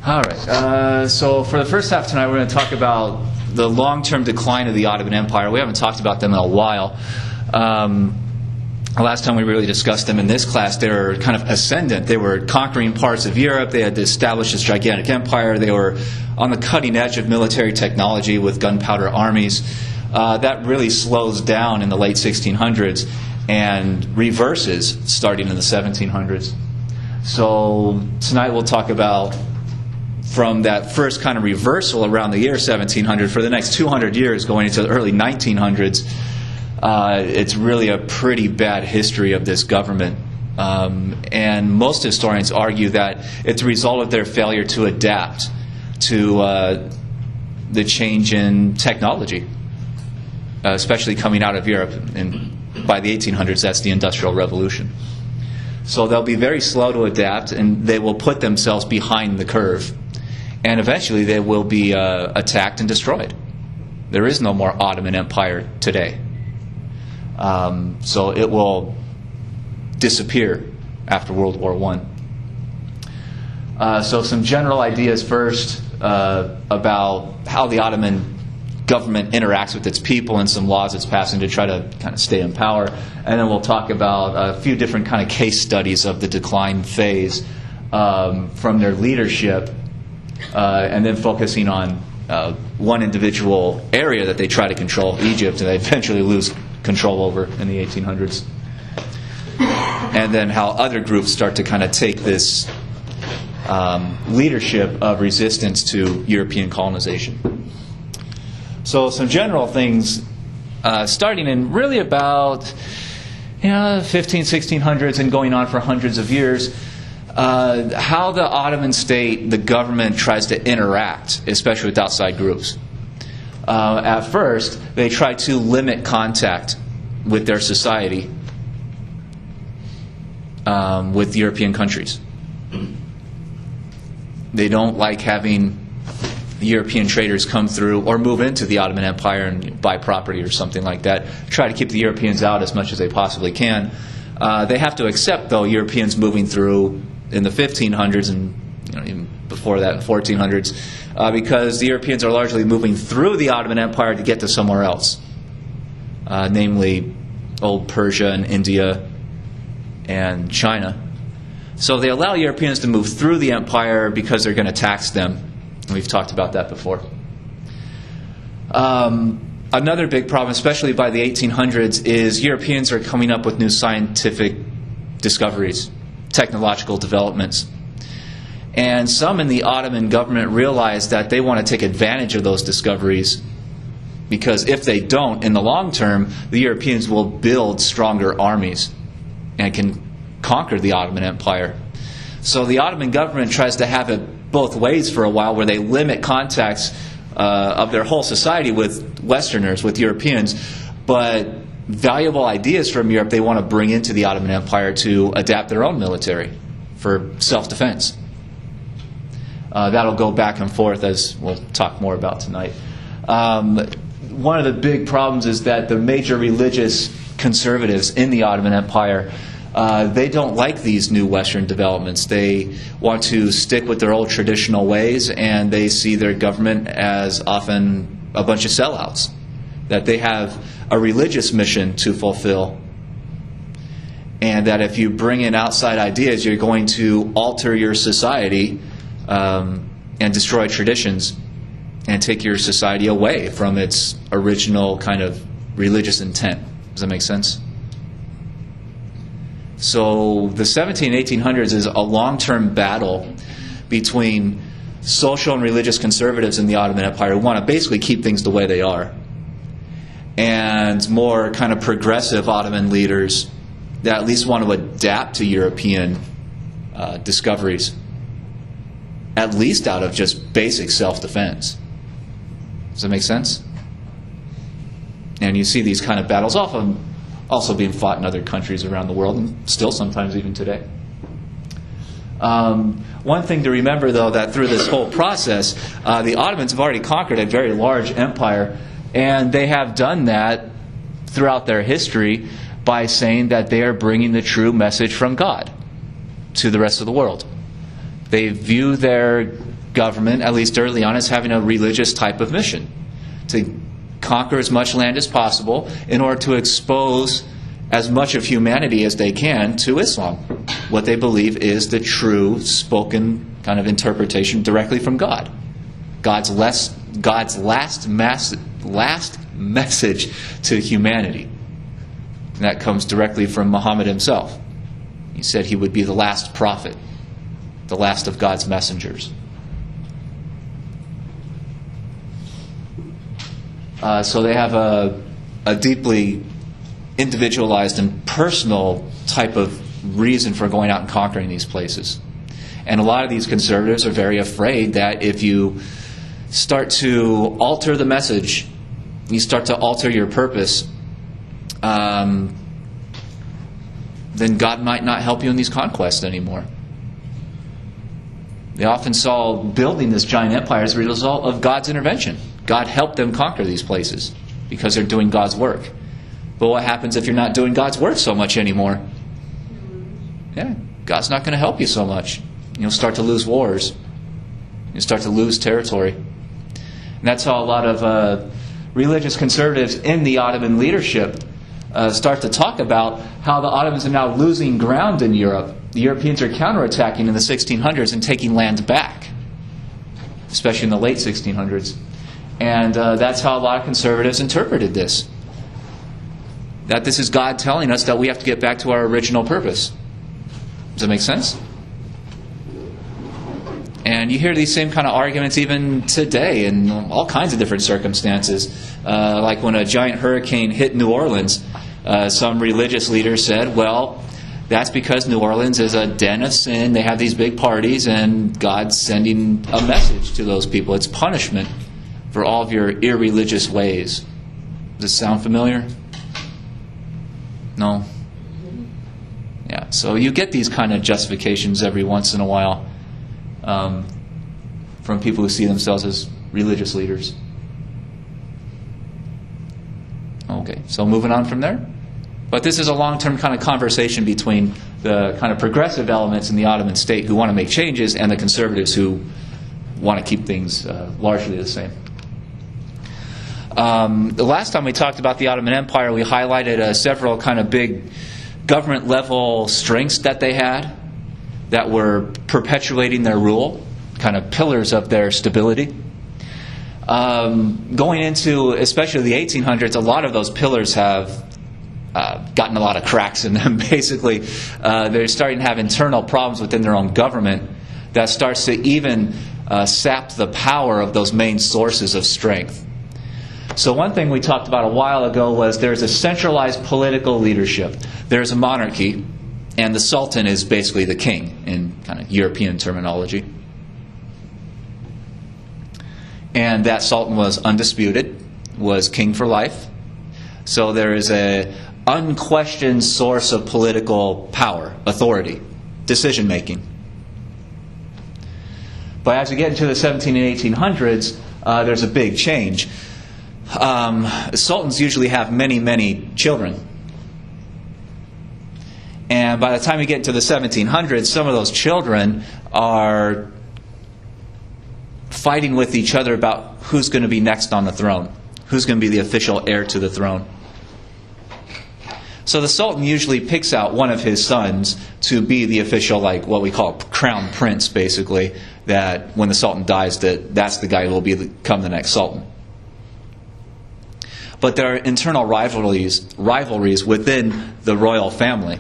All right. So for the first half tonight, we're going to talk about the long-term decline of the Ottoman Empire. We haven't talked about them in a while. The last time we really discussed them in this class, they were kind of ascendant. They were conquering parts of Europe. They had established this gigantic empire. They were on the cutting edge of military technology with gunpowder armies. That really slows down in the late 1600s and reverses starting in the 1700s. So tonight we'll talk about from that first kind of reversal around the year 1700 for the next 200 years going into the early 1900s. It's really a pretty bad history of this government. And most historians argue that it's a result of their failure to adapt to the change in technology, especially coming out of Europe. And by the 1800s, that's the Industrial Revolution. So they'll be very slow to adapt, and they will put themselves behind the curve. And eventually they will be attacked and destroyed. There is no more Ottoman Empire today. So it will disappear after World War I. So some general ideas first about how the Ottoman government interacts with its people and some laws it's passing to try to kind of stay in power. And then we'll talk about a few different kind of case studies of the decline phase from their leadership, and then focusing on one individual area that they try to control, Egypt, and they eventually lose control over in the 1800s. And then how other groups start to kind of take this leadership of resistance to European colonization. So some general things, starting in really about 1600s and going on for hundreds of years, how the Ottoman state, the government, tries to interact, especially with outside groups. At first, they try to limit contact with their society with European countries. They don't like having European traders come through or move into the Ottoman Empire and buy property or something like that. Try to keep the Europeans out as much as they possibly can. They have to accept, though, Europeans moving through in the 1500s and even before that, 1400s, because the Europeans are largely moving through the Ottoman Empire to get to somewhere else, namely old Persia and India and China. So they allow Europeans to move through the empire because they're going to tax them. And we've talked about that before. Another big problem, especially by the 1800s, is Europeans are coming up with new scientific discoveries, technological developments. And some in the Ottoman government realize that they want to take advantage of those discoveries, because if they don't, in the long term, the Europeans will build stronger armies and can conquer the Ottoman Empire. So the Ottoman government tries to have it both ways for a while, where they limit contacts of their whole society with Westerners, with Europeans, but valuable ideas from Europe they want to bring into the Ottoman Empire to adapt their own military for self-defense. That'll go back and forth, as we'll talk more about tonight. One of the big problems is that the major religious conservatives in the Ottoman Empire, they don't like these new Western developments. They want to stick with their old traditional ways, and they see their government as often a bunch of sellouts, that they have a religious mission to fulfill, and that if you bring in outside ideas, you're going to alter your society and destroy traditions and take your society away from its original kind of religious intent. Does that make sense? So the 1800s is a long-term battle between social and religious conservatives in the Ottoman Empire who want to basically keep things the way they are, and more kind of progressive Ottoman leaders that at least want to adapt to European discoveries, at least out of just basic self-defense. Does that make sense? And you see these kind of battles often also being fought in other countries around the world, and still sometimes even today. One thing to remember, though, that through this whole process, the Ottomans have already conquered a very large empire, and they have done that throughout their history by saying that they are bringing the true message from God to the rest of the world. They view their government, at least early on, as having a religious type of mission, to conquer as much land as possible in order to expose as much of humanity as they can to Islam, what they believe is the true spoken kind of interpretation directly from God. God's last message to humanity. And that comes directly from Muhammad himself. He said he would be the last prophet, the last of God's messengers. So they have a deeply individualized and personal type of reason for going out and conquering these places. And a lot of these conservatives are very afraid that if you start to alter the message, you start to alter your purpose, then God might not help you in these conquests anymore. They often saw building this giant empire as a result of God's intervention. God helped them conquer these places because they're doing God's work. But what happens if you're not doing God's work so much anymore? Yeah, God's not going to help you so much. You'll start to lose wars. You'll start to lose territory. And that's how a lot of religious conservatives in the Ottoman leadership start to talk about how the Ottomans are now losing ground in Europe. The Europeans are counterattacking in the 1600s and taking land back, especially in the late 1600s. And that's how a lot of conservatives interpreted this. That this is God telling us that we have to get back to our original purpose. Does that make sense? And you hear these same kind of arguments even today in all kinds of different circumstances. Like when a giant hurricane hit New Orleans, some religious leaders said, well, that's because New Orleans is a den of sin. They have these big parties, and God's sending a message to those people. It's punishment for all of your irreligious ways. Does this sound familiar? No? Yeah, so you get these kind of justifications every once in a while from people who see themselves as religious leaders. Okay, so moving on from there. But this is a long-term kind of conversation between the kind of progressive elements in the Ottoman state who want to make changes and the conservatives who want to keep things largely the same. The last time we talked about the Ottoman Empire, we highlighted several kind of big government-level strengths that they had that were perpetuating their rule, kind of pillars of their stability. Going into, especially the 1800s, a lot of those pillars have gotten a lot of cracks in them. Basically, they're starting to have internal problems within their own government that starts to even sap the power of those main sources of strength. So one thing we talked about a while ago was there's a centralized political leadership. There's a monarchy, and the Sultan is basically the king in kind of European terminology. And that Sultan was undisputed, was king for life. So there is an unquestioned source of political power, authority, decision-making. But as we get into the 17 and 1800s, there's a big change. Sultans usually have many, many children. And by the time we get into the 1700s, some of those children are fighting with each other about who's going to be next on the throne, who's going to be the official heir to the throne. So the Sultan usually picks out one of his sons to be the official, like what we call crown prince, basically, that when the Sultan dies, that's the guy who will become the next Sultan. But there are internal rivalries within the royal family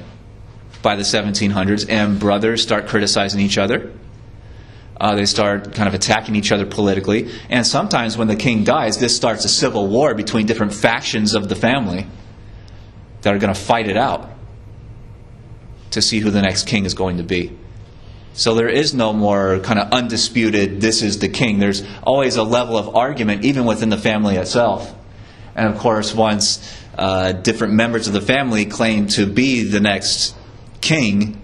by the 1700s, and brothers start criticizing each other. They start kind of attacking each other politically. And sometimes when the king dies, this starts a civil war between different factions of the family that are going to fight it out to see who the next king is going to be. So there is no more kind of undisputed, this is the king. There's always a level of argument, even within the family itself. And of course, once different members of the family claim to be the next king,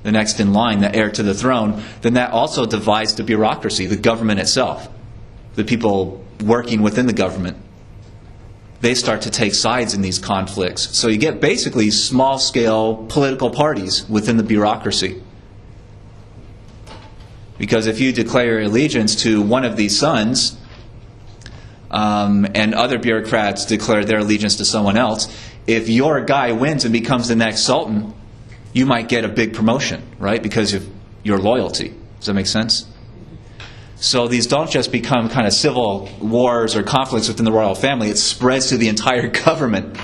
the next in line, the heir to the throne, then that also divides the bureaucracy, the government itself, the people working within the government. They start to take sides in these conflicts. So you get basically small-scale political parties within the bureaucracy. Because if you declare your allegiance to one of these sons, and other bureaucrats declare their allegiance to someone else, if your guy wins and becomes the next sultan, you might get a big promotion, right? Because of your loyalty. Does that make sense? So these don't just become kind of civil wars or conflicts within the royal family. It spreads to the entire government.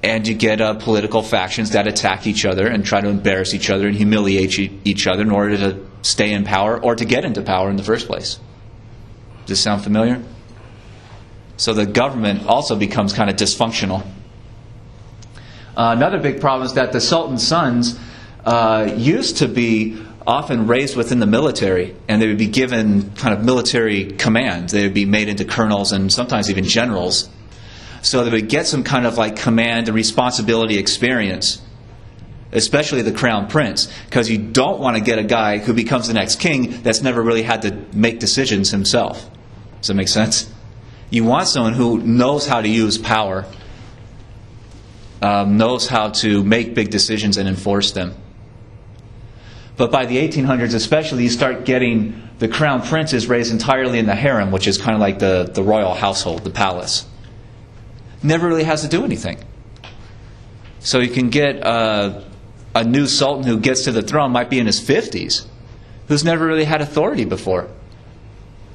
And you get political factions that attack each other and try to embarrass each other and humiliate each other in order to stay in power or to get into power in the first place. Does this sound familiar? So the government also becomes kind of dysfunctional. Another big problem is that the Sultan's sons used to be often raised within the military, and they would be given kind of military commands. They would be made into colonels and sometimes even generals. So they would get some kind of like command and responsibility experience, especially the crown prince, because you don't want to get a guy who becomes the next king that's never really had to make decisions himself. Does that make sense? You want someone who knows how to use power, knows how to make big decisions and enforce them. But by the 1800s especially, you start getting the crown princes raised entirely in the harem, which is kind of like the royal household, the palace. Never really has to do anything. So you can get a new sultan who gets to the throne, might be in his 50s, who's never really had authority before.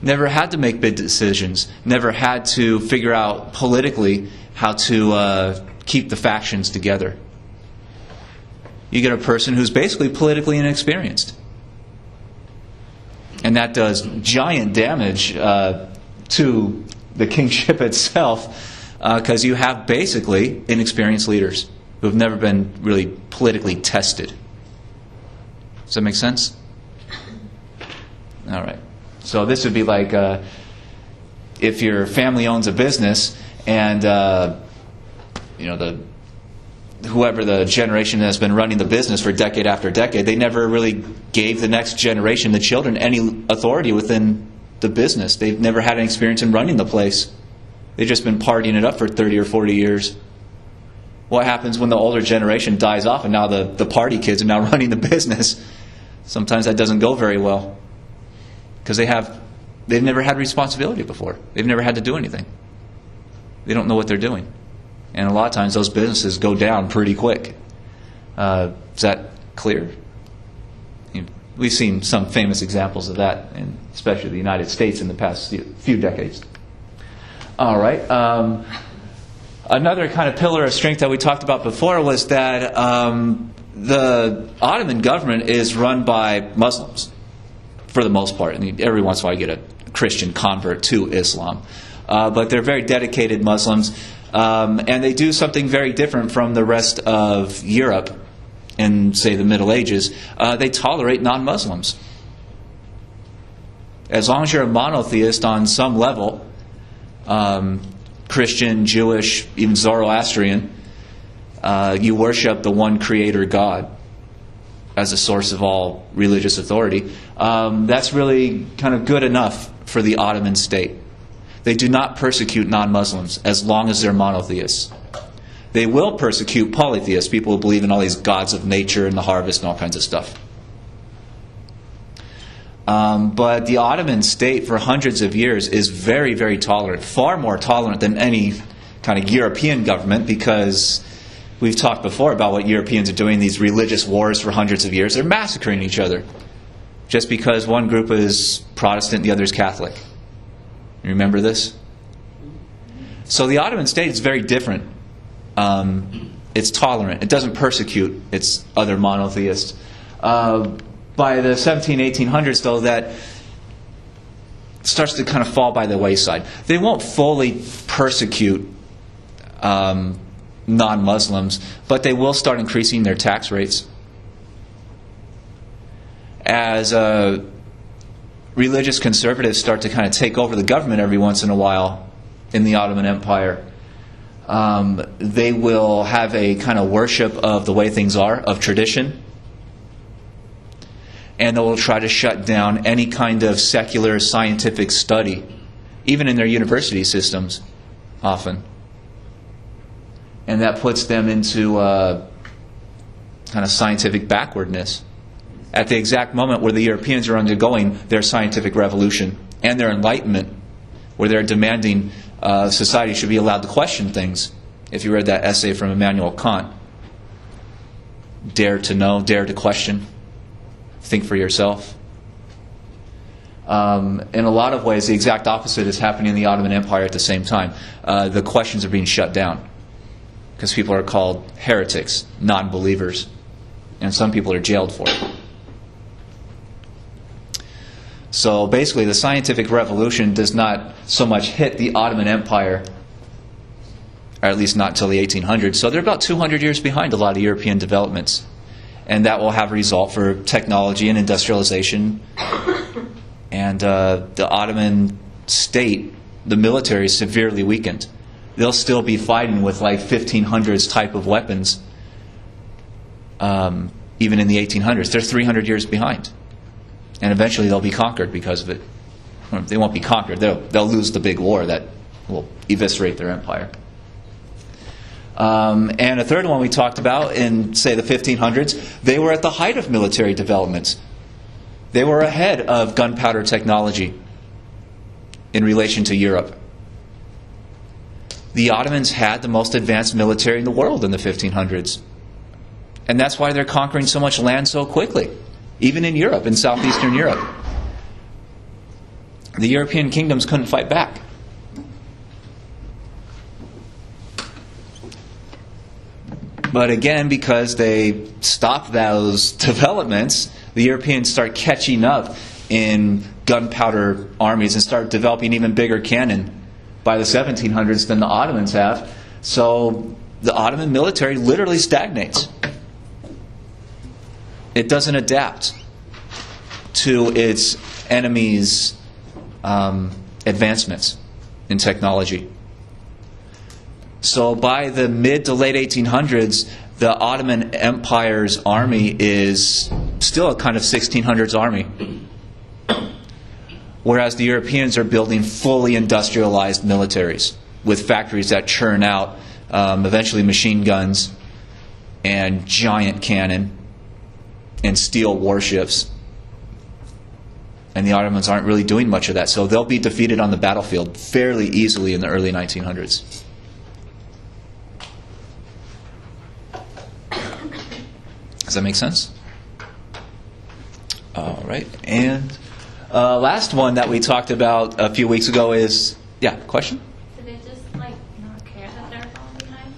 Never had to make big decisions. Never had to figure out politically how to keep the factions together. You get a person who's basically politically inexperienced. And that does giant damage to the kingship itself, because you have basically inexperienced leaders who have never been really politically tested. Does that make sense? All right. So this would be like if your family owns a business and whoever the generation has been running the business for decade after decade, they never really gave the next generation, the children, any authority within the business. They've never had any experience in running the place. They've just been partying it up for 30 or 40 years. What happens when the older generation dies off and now the party kids are now running the business? Sometimes that doesn't go very well. Because they've never had responsibility before. They've never had to do anything. They don't know what they're doing. And a lot of times those businesses go down pretty quick. Is that clear? We've seen some famous examples of that, especially the United States in the past few decades. All right. Another kind of pillar of strength that we talked about before was that the Ottoman government is run by Muslims, for the most part. I mean, every once in a while you get a Christian convert to Islam. But they're very dedicated Muslims. And they do something very different from the rest of Europe in, say, the Middle Ages. They tolerate non-Muslims. As long as you're a monotheist on some level, Christian, Jewish, even Zoroastrian, you worship the one creator God as a source of all religious authority. That's really kind of good enough for the Ottoman state. They do not persecute non-Muslims as long as they're monotheists. They will persecute polytheists, people who believe in all these gods of nature and the harvest and all kinds of stuff. But the Ottoman state for hundreds of years is very, very tolerant, far more tolerant than any kind of European government, because we've talked before about what Europeans are doing, these religious wars for hundreds of years. They're massacring each other just because one group is Protestant and the other is Catholic. You remember this? So the Ottoman state is very different. It's tolerant. It doesn't persecute its other monotheists. By the 1800s, though, that starts to kind of fall by the wayside. They won't fully persecute non-Muslims, but they will start increasing their tax rates. As religious conservatives start to kind of take over the government every once in a while in the Ottoman Empire, they will have a kind of worship of the way things are, of tradition, and they will try to shut down any kind of secular scientific study, even in their university systems, often. And that puts them into kind of scientific backwardness. at the exact moment where the Europeans are undergoing their scientific revolution and their enlightenment, where they're demanding society should be allowed to question things. If you read that essay from Immanuel Kant, dare to know, dare to question, think for yourself. In a lot of ways, the exact opposite is happening in the Ottoman Empire at the same time. The questions are being shut down because people are called heretics, non-believers, and some people are jailed for it. So basically, the scientific revolution does not so much hit the Ottoman Empire, or at least not until the 1800s. So they're about 200 years behind a lot of European developments. And that will have a result for technology and industrialization. And the Ottoman state, the military, is severely weakened. They'll still be fighting with like 1500s type of weapons, even in the 1800s. They're 300 years behind. And eventually they'll be conquered because of it. Well, they won't be conquered. They'll lose the big war that will eviscerate their empire. And a third one we talked about in, say, the 1500s, they were at the height of military developments. They were ahead of gunpowder technology in relation to Europe. The Ottomans had the most advanced military in the world in the 1500s. And that's why they're conquering so much land so quickly, even in Europe, in southeastern Europe. The European kingdoms couldn't fight back. But again, because they stopped those developments, the Europeans start catching up in gunpowder armies and start developing even bigger cannon by the 1700s than the Ottomans have. So the Ottoman military literally stagnates. It doesn't adapt to its enemies' advancements in technology. So by the mid to late 1800s, the Ottoman Empire's army is still a kind of 1600s army. Whereas the Europeans are building fully industrialized militaries with factories that churn out eventually machine guns and giant cannon and steel warships. And the Ottomans aren't really doing much of that. So they'll be defeated on the battlefield fairly easily in the early 1900s. Does that make sense? All right. And last one that we talked about a few weeks ago is, yeah, question? Do they just not care that they're falling behind,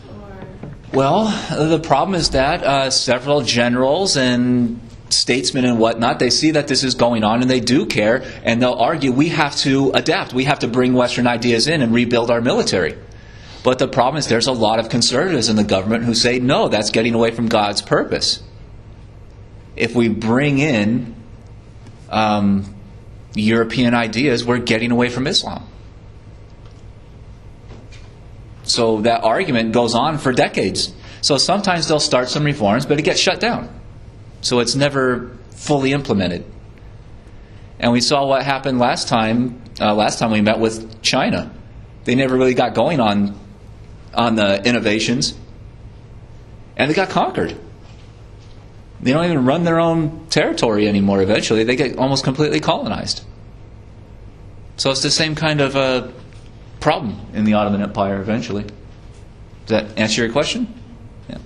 or? Well, the problem is that several generals and statesmen and whatnot, they see that this is going on and they do care, and they'll argue we have to adapt. We have to bring Western ideas in and rebuild our military. But the problem is there's a lot of conservatives in the government who say, no, that's getting away from God's purpose. If we bring in European ideas, we're getting away from Islam. So that argument goes on for decades. So sometimes they'll start some reforms, but it gets shut down. So it's never fully implemented. And we saw what happened last time we met with China. They never really got going on the innovations. And they got conquered. They don't even run their own territory anymore eventually. They get almost completely colonized. So it's the same kind of problem in the Ottoman Empire eventually. Does that answer your question? Yeah.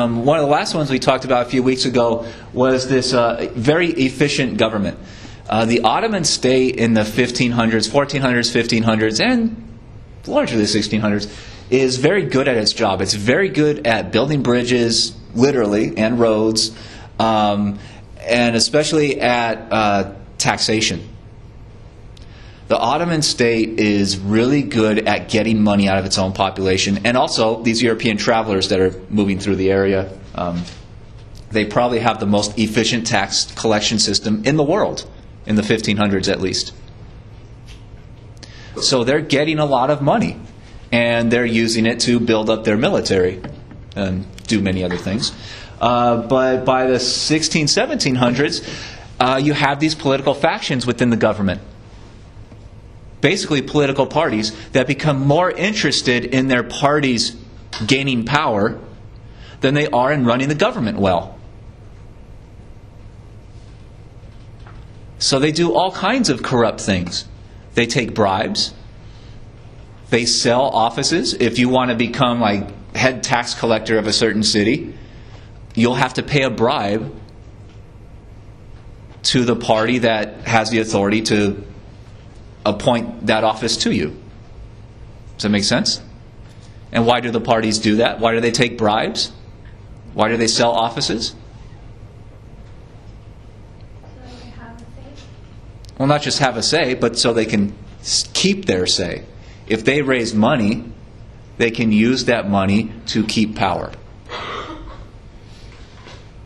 One of the last ones we talked about a few weeks ago was this very efficient government. The Ottoman state in the 1500s, 1400s, 1500s, and largely the 1600s, is very good at its job. It's very good at building bridges, literally, and roads, and especially at taxation. The Ottoman state is really good at getting money out of its own population, and also these European travelers that are moving through the area. They probably have the most efficient tax collection system in the world, in the 1500s at least. So they're getting a lot of money, and they're using it to build up their military and do many other things. But by the 1700s, you have these political factions within the government. Basically political parties that become more interested in their parties gaining power than they are in running the government well. So they do all kinds of corrupt things. They take bribes. They sell offices. If you want to become like head tax collector of a certain city, you'll have to pay a bribe to the party that has the authority to appoint that office to you. Does that make sense? And why do the parties do that? Why do they take bribes? Why do they sell offices? So they have a say? Well, not just have a say, but so they can keep their say. If they raise money, they can use that money to keep power.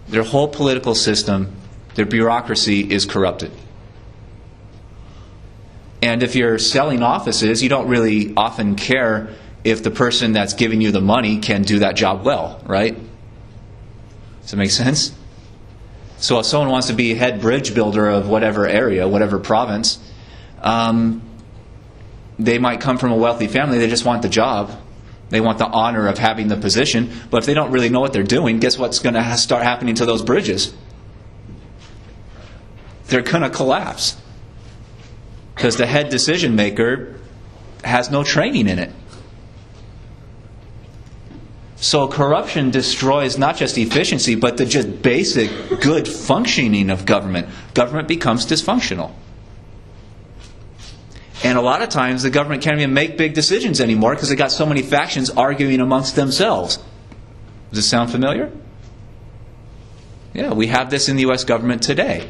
Their whole political system, their bureaucracy is corrupted. And if you're selling offices, you don't really often care if the person that's giving you the money can do that job well, right? Does that make sense? So if someone wants to be head bridge builder of whatever area, whatever province, they might come from a wealthy family. They just want the job. They want the honor of having the position. But if they don't really know what they're doing, guess what's going to start happening to those bridges? They're going to collapse. Because the head decision maker has no training in it. So corruption destroys not just efficiency, but the just basic good functioning of government. Government becomes dysfunctional. And a lot of times the government can't even make big decisions anymore because they got so many factions arguing amongst themselves. Does this sound familiar? Yeah, we have this in the U.S. government today,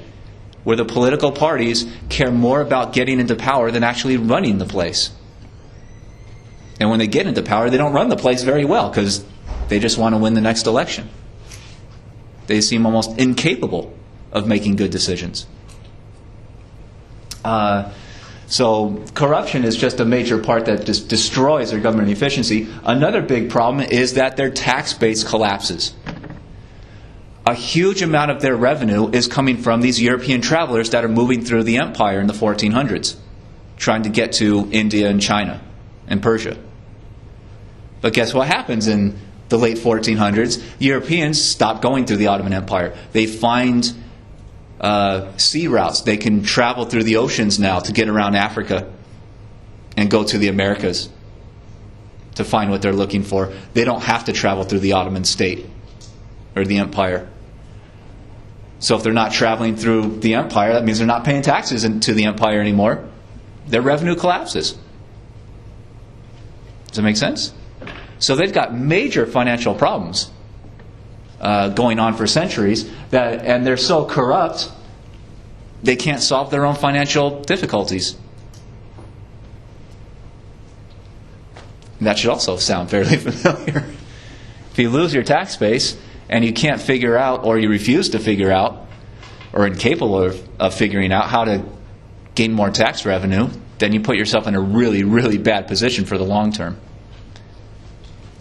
where the political parties care more about getting into power than actually running the place. And when they get into power, they don't run the place very well because they just want to win the next election. They seem almost incapable of making good decisions. So corruption is just a major part that just destroys their government efficiency. Another big problem is that their tax base collapses. A huge amount of their revenue is coming from these European travelers that are moving through the empire in the 1400s, trying to get to India and China and Persia. But guess what happens in the late 1400s? Europeans stop going through the Ottoman Empire. They find sea routes. They can travel through the oceans now to get around Africa and go to the Americas to find what they're looking for. They don't have to travel through the Ottoman state or the empire. So if they're not traveling through the empire, that means they're not paying taxes to the empire anymore. Their revenue collapses. Does that make sense? So they've got major financial problems going on for centuries, and they're so corrupt they can't solve their own financial difficulties. And that should also sound fairly familiar. If you lose your tax base and you can't figure out, or you refuse to figure out, or incapable of figuring out how to gain more tax revenue, then you put yourself in a really, really bad position for the long term.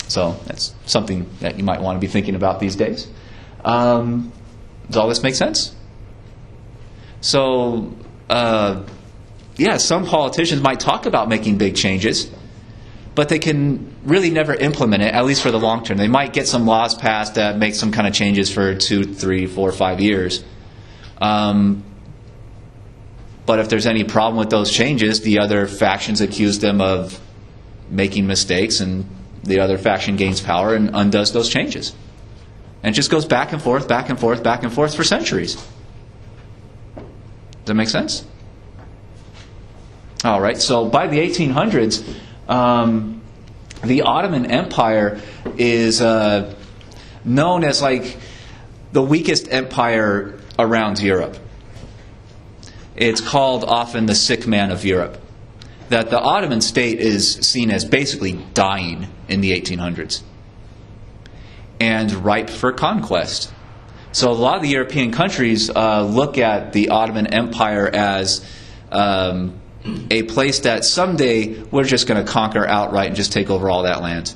So that's something that you might want to be thinking about these days. Does all this make sense? So, some politicians might talk about making big changes, but they can really never implement it, at least for the long term. They might get some laws passed that make some kind of changes for 2, 3, 4, 5 years. But if there's any problem with those changes, the other factions accuse them of making mistakes, and the other faction gains power and undoes those changes. And it just goes back and forth, back and forth, back and forth for centuries. Does that make sense? All right, so by the 1800s, the Ottoman Empire is known as like the weakest empire around Europe. It's called often the sick man of Europe. That the Ottoman state is seen as basically dying in the 1800s and ripe for conquest. So a lot of the European countries look at the Ottoman Empire as a place that someday we're just going to conquer outright and just take over all that land.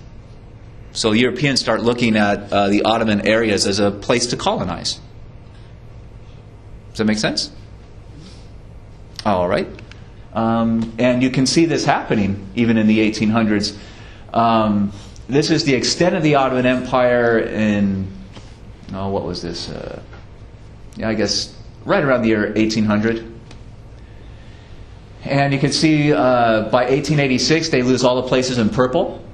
So Europeans start looking at the Ottoman areas as a place to colonize. Does that make sense? All right. And you can see this happening even in the 1800s. This is the extent of the Ottoman Empire in, what was this? I guess right around the year 1800. And you can see by 1886 they lose all the places in purple.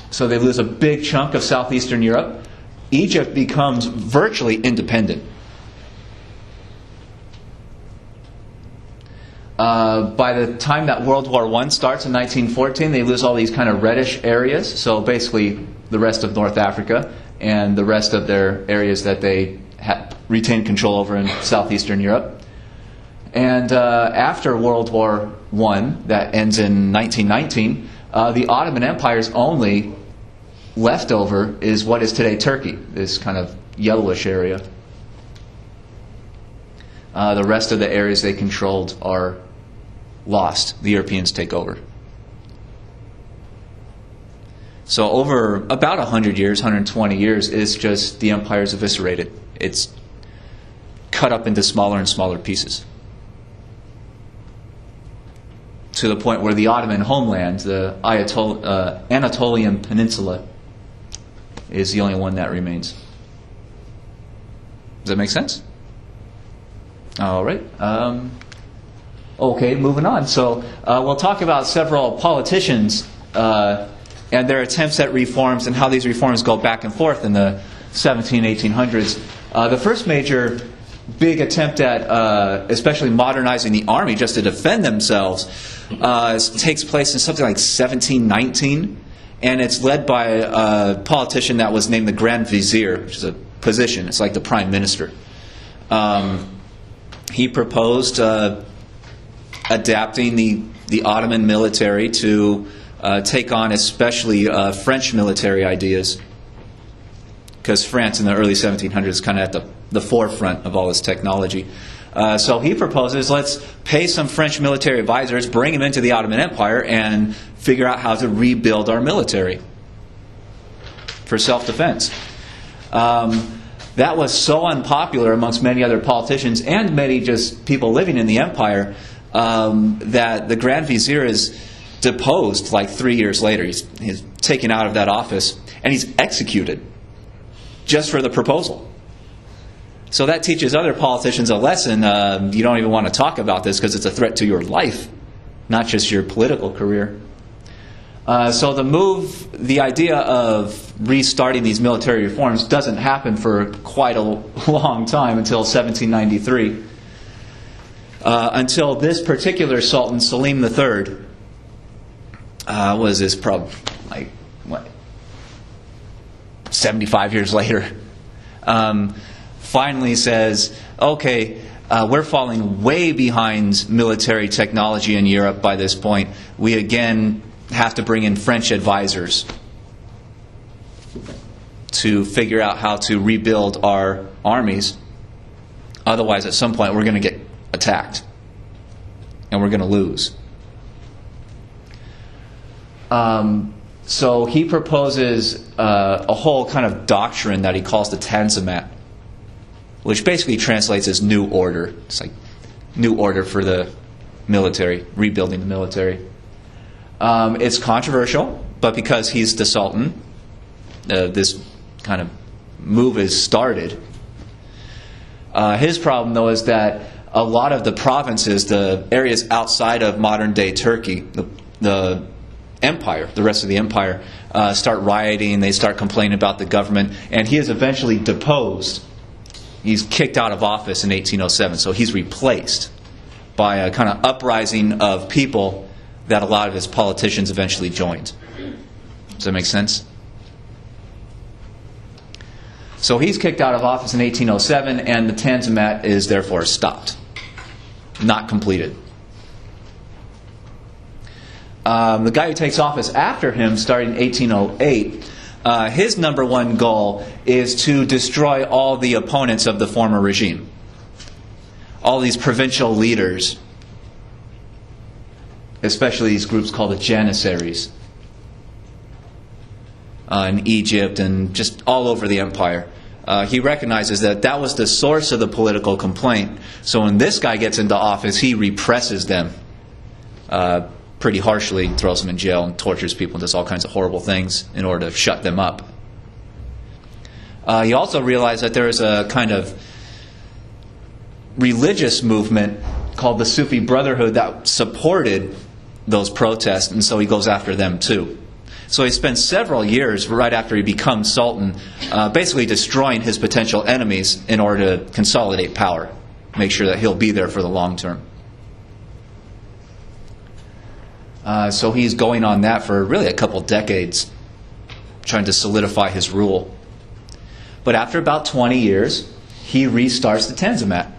So they lose a big chunk of southeastern Europe. Egypt becomes virtually independent. By the time that World War I starts in 1914, they lose all these kind of reddish areas. So basically the rest of North Africa and the rest of their areas that they retain control over in southeastern Europe. And after World War I, that ends in 1919, the Ottoman Empire's only leftover is what is today Turkey, this kind of yellowish area. The rest of the areas they controlled are lost. The Europeans take over. So over about 100 years, 120 years, it's just the empire's eviscerated. It's cut up into smaller and smaller pieces, to the point where the Ottoman homeland, the Anatolian Peninsula, is the only one that remains. Does that make sense? All right. Okay, moving on. So we'll talk about several politicians and their attempts at reforms and how these reforms go back and forth in the 1800s. The first major big attempt at especially modernizing the army just to defend themselves takes place in something like 1719, and it's led by a politician that was named the Grand Vizier, which is a position. It's like the prime minister. He proposed adapting the Ottoman military to take on especially French military ideas, because France in the early 1700s is kind of at the forefront of all this technology. So he proposes, let's pay some French military advisors, bring them into the Ottoman Empire, and figure out how to rebuild our military for self-defense. That was so unpopular amongst many other politicians and many just people living in the empire that the Grand Vizier is deposed like 3 years later. He's taken out of that office and he's executed just for the proposal. So that teaches other politicians a lesson. You don't even want to talk about this because it's a threat to your life, not just your political career. So the idea of restarting these military reforms doesn't happen for quite a long time, until 1793. Until this particular Sultan, Selim III, was this probably like, 75 years later, finally says, okay, we're falling way behind military technology in Europe by this point. We again have to bring in French advisors to figure out how to rebuild our armies. Otherwise, at some point, we're going to get attacked and we're going to lose. So he proposes a whole kind of doctrine that he calls the Tanzimat, which basically translates as new order. It's like new order for the military, rebuilding the military. It's controversial, but because he's the Sultan, this kind of move is started. His problem, though, is that a lot of the provinces, the areas outside of modern-day Turkey, the empire, the rest of the empire, start rioting. They start complaining about the government, and he is eventually deposed. He's kicked out of office in 1807, so he's replaced by a kind of uprising of people that a lot of his politicians eventually joined. Does that make sense? So he's kicked out of office in 1807, and the Tanzimat is therefore stopped, not completed. The guy who takes office after him, starting in 1808, his number one goal is to destroy all the opponents of the former regime. All these provincial leaders, especially these groups called the Janissaries, in Egypt and just all over the empire. He recognizes that that was the source of the political complaint. So when this guy gets into office, he represses them pretty harshly, throws them in jail and tortures people and does all kinds of horrible things in order to shut them up. He also realized that there is a kind of religious movement called the Sufi Brotherhood that supported those protests, and so he goes after them too. So he spends several years right after he becomes Sultan basically destroying his potential enemies in order to consolidate power, make sure that he'll be there for the long term. So he's going on that for really a couple decades, trying to solidify his rule. But after about 20 years, he restarts the Tanzimat.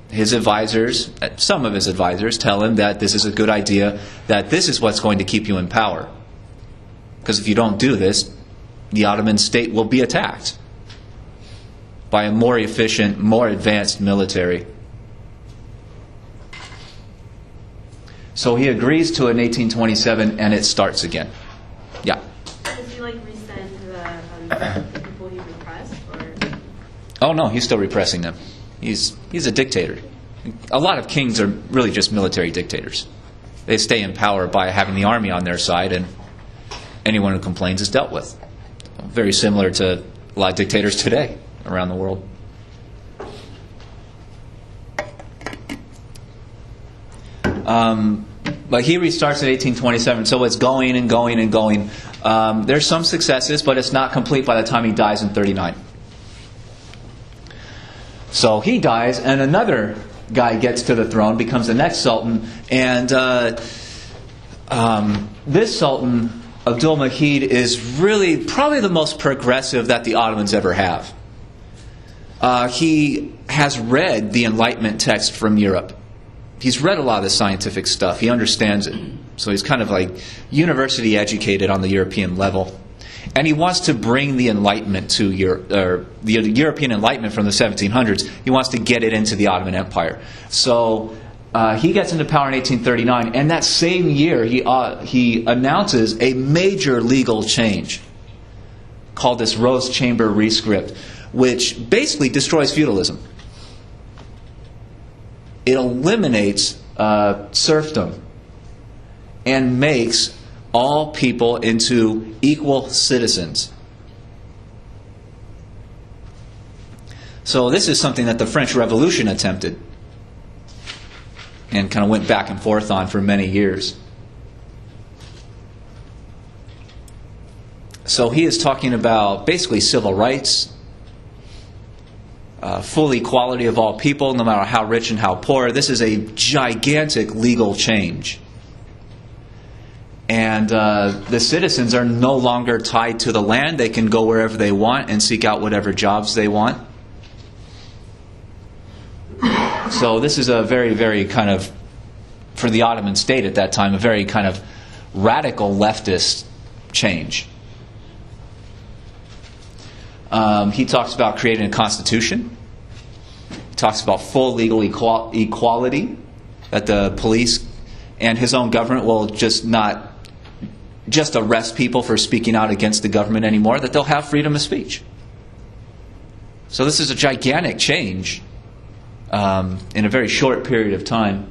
His advisors, some of his advisors, tell him that this is a good idea, that this is what's going to keep you in power. Because if you don't do this, the Ottoman state will be attacked by a more efficient, more advanced military. So he agrees to it in 1827, and it starts again. Yeah? Does he rescind the people he repressed? Or? Oh no, he's still repressing them. He's a dictator. A lot of kings are really just military dictators. They stay in power by having the army on their side, and anyone who complains is dealt with. Very similar to a lot of dictators today around the world. But he restarts in 1827, so it's going and going and going. There's some successes, but it's not complete by the time he dies in 39. So he dies, and another guy gets to the throne, becomes the next sultan, and this sultan, Abdul Majid, is really probably the most progressive that the Ottomans ever have. He has read the Enlightenment text from Europe. He's read a lot of the scientific stuff. He understands it. So he's kind of university educated on the European level. And he wants to bring the Enlightenment to Europe, or the European Enlightenment from the 1700s. He wants to get it into the Ottoman Empire. So he gets into power in 1839, and that same year he announces a major legal change called this Rose Chamber Rescript, which basically destroys feudalism. It eliminates serfdom and makes all people into equal citizens. So this is something that the French Revolution attempted and kind of went back and forth on for many years. So he is talking about basically civil rights, full equality of all people, no matter how rich and how poor. This is a gigantic legal change. And the citizens are no longer tied to the land. They can go wherever they want and seek out whatever jobs they want. So this is a very, very kind of, for the Ottoman state at that time, a very kind of radical leftist change. He talks about creating a constitution. He talks about full legal equality, that the police and his own government will not just arrest people for speaking out against the government anymore, that they'll have freedom of speech. So this is a gigantic change in a very short period of time.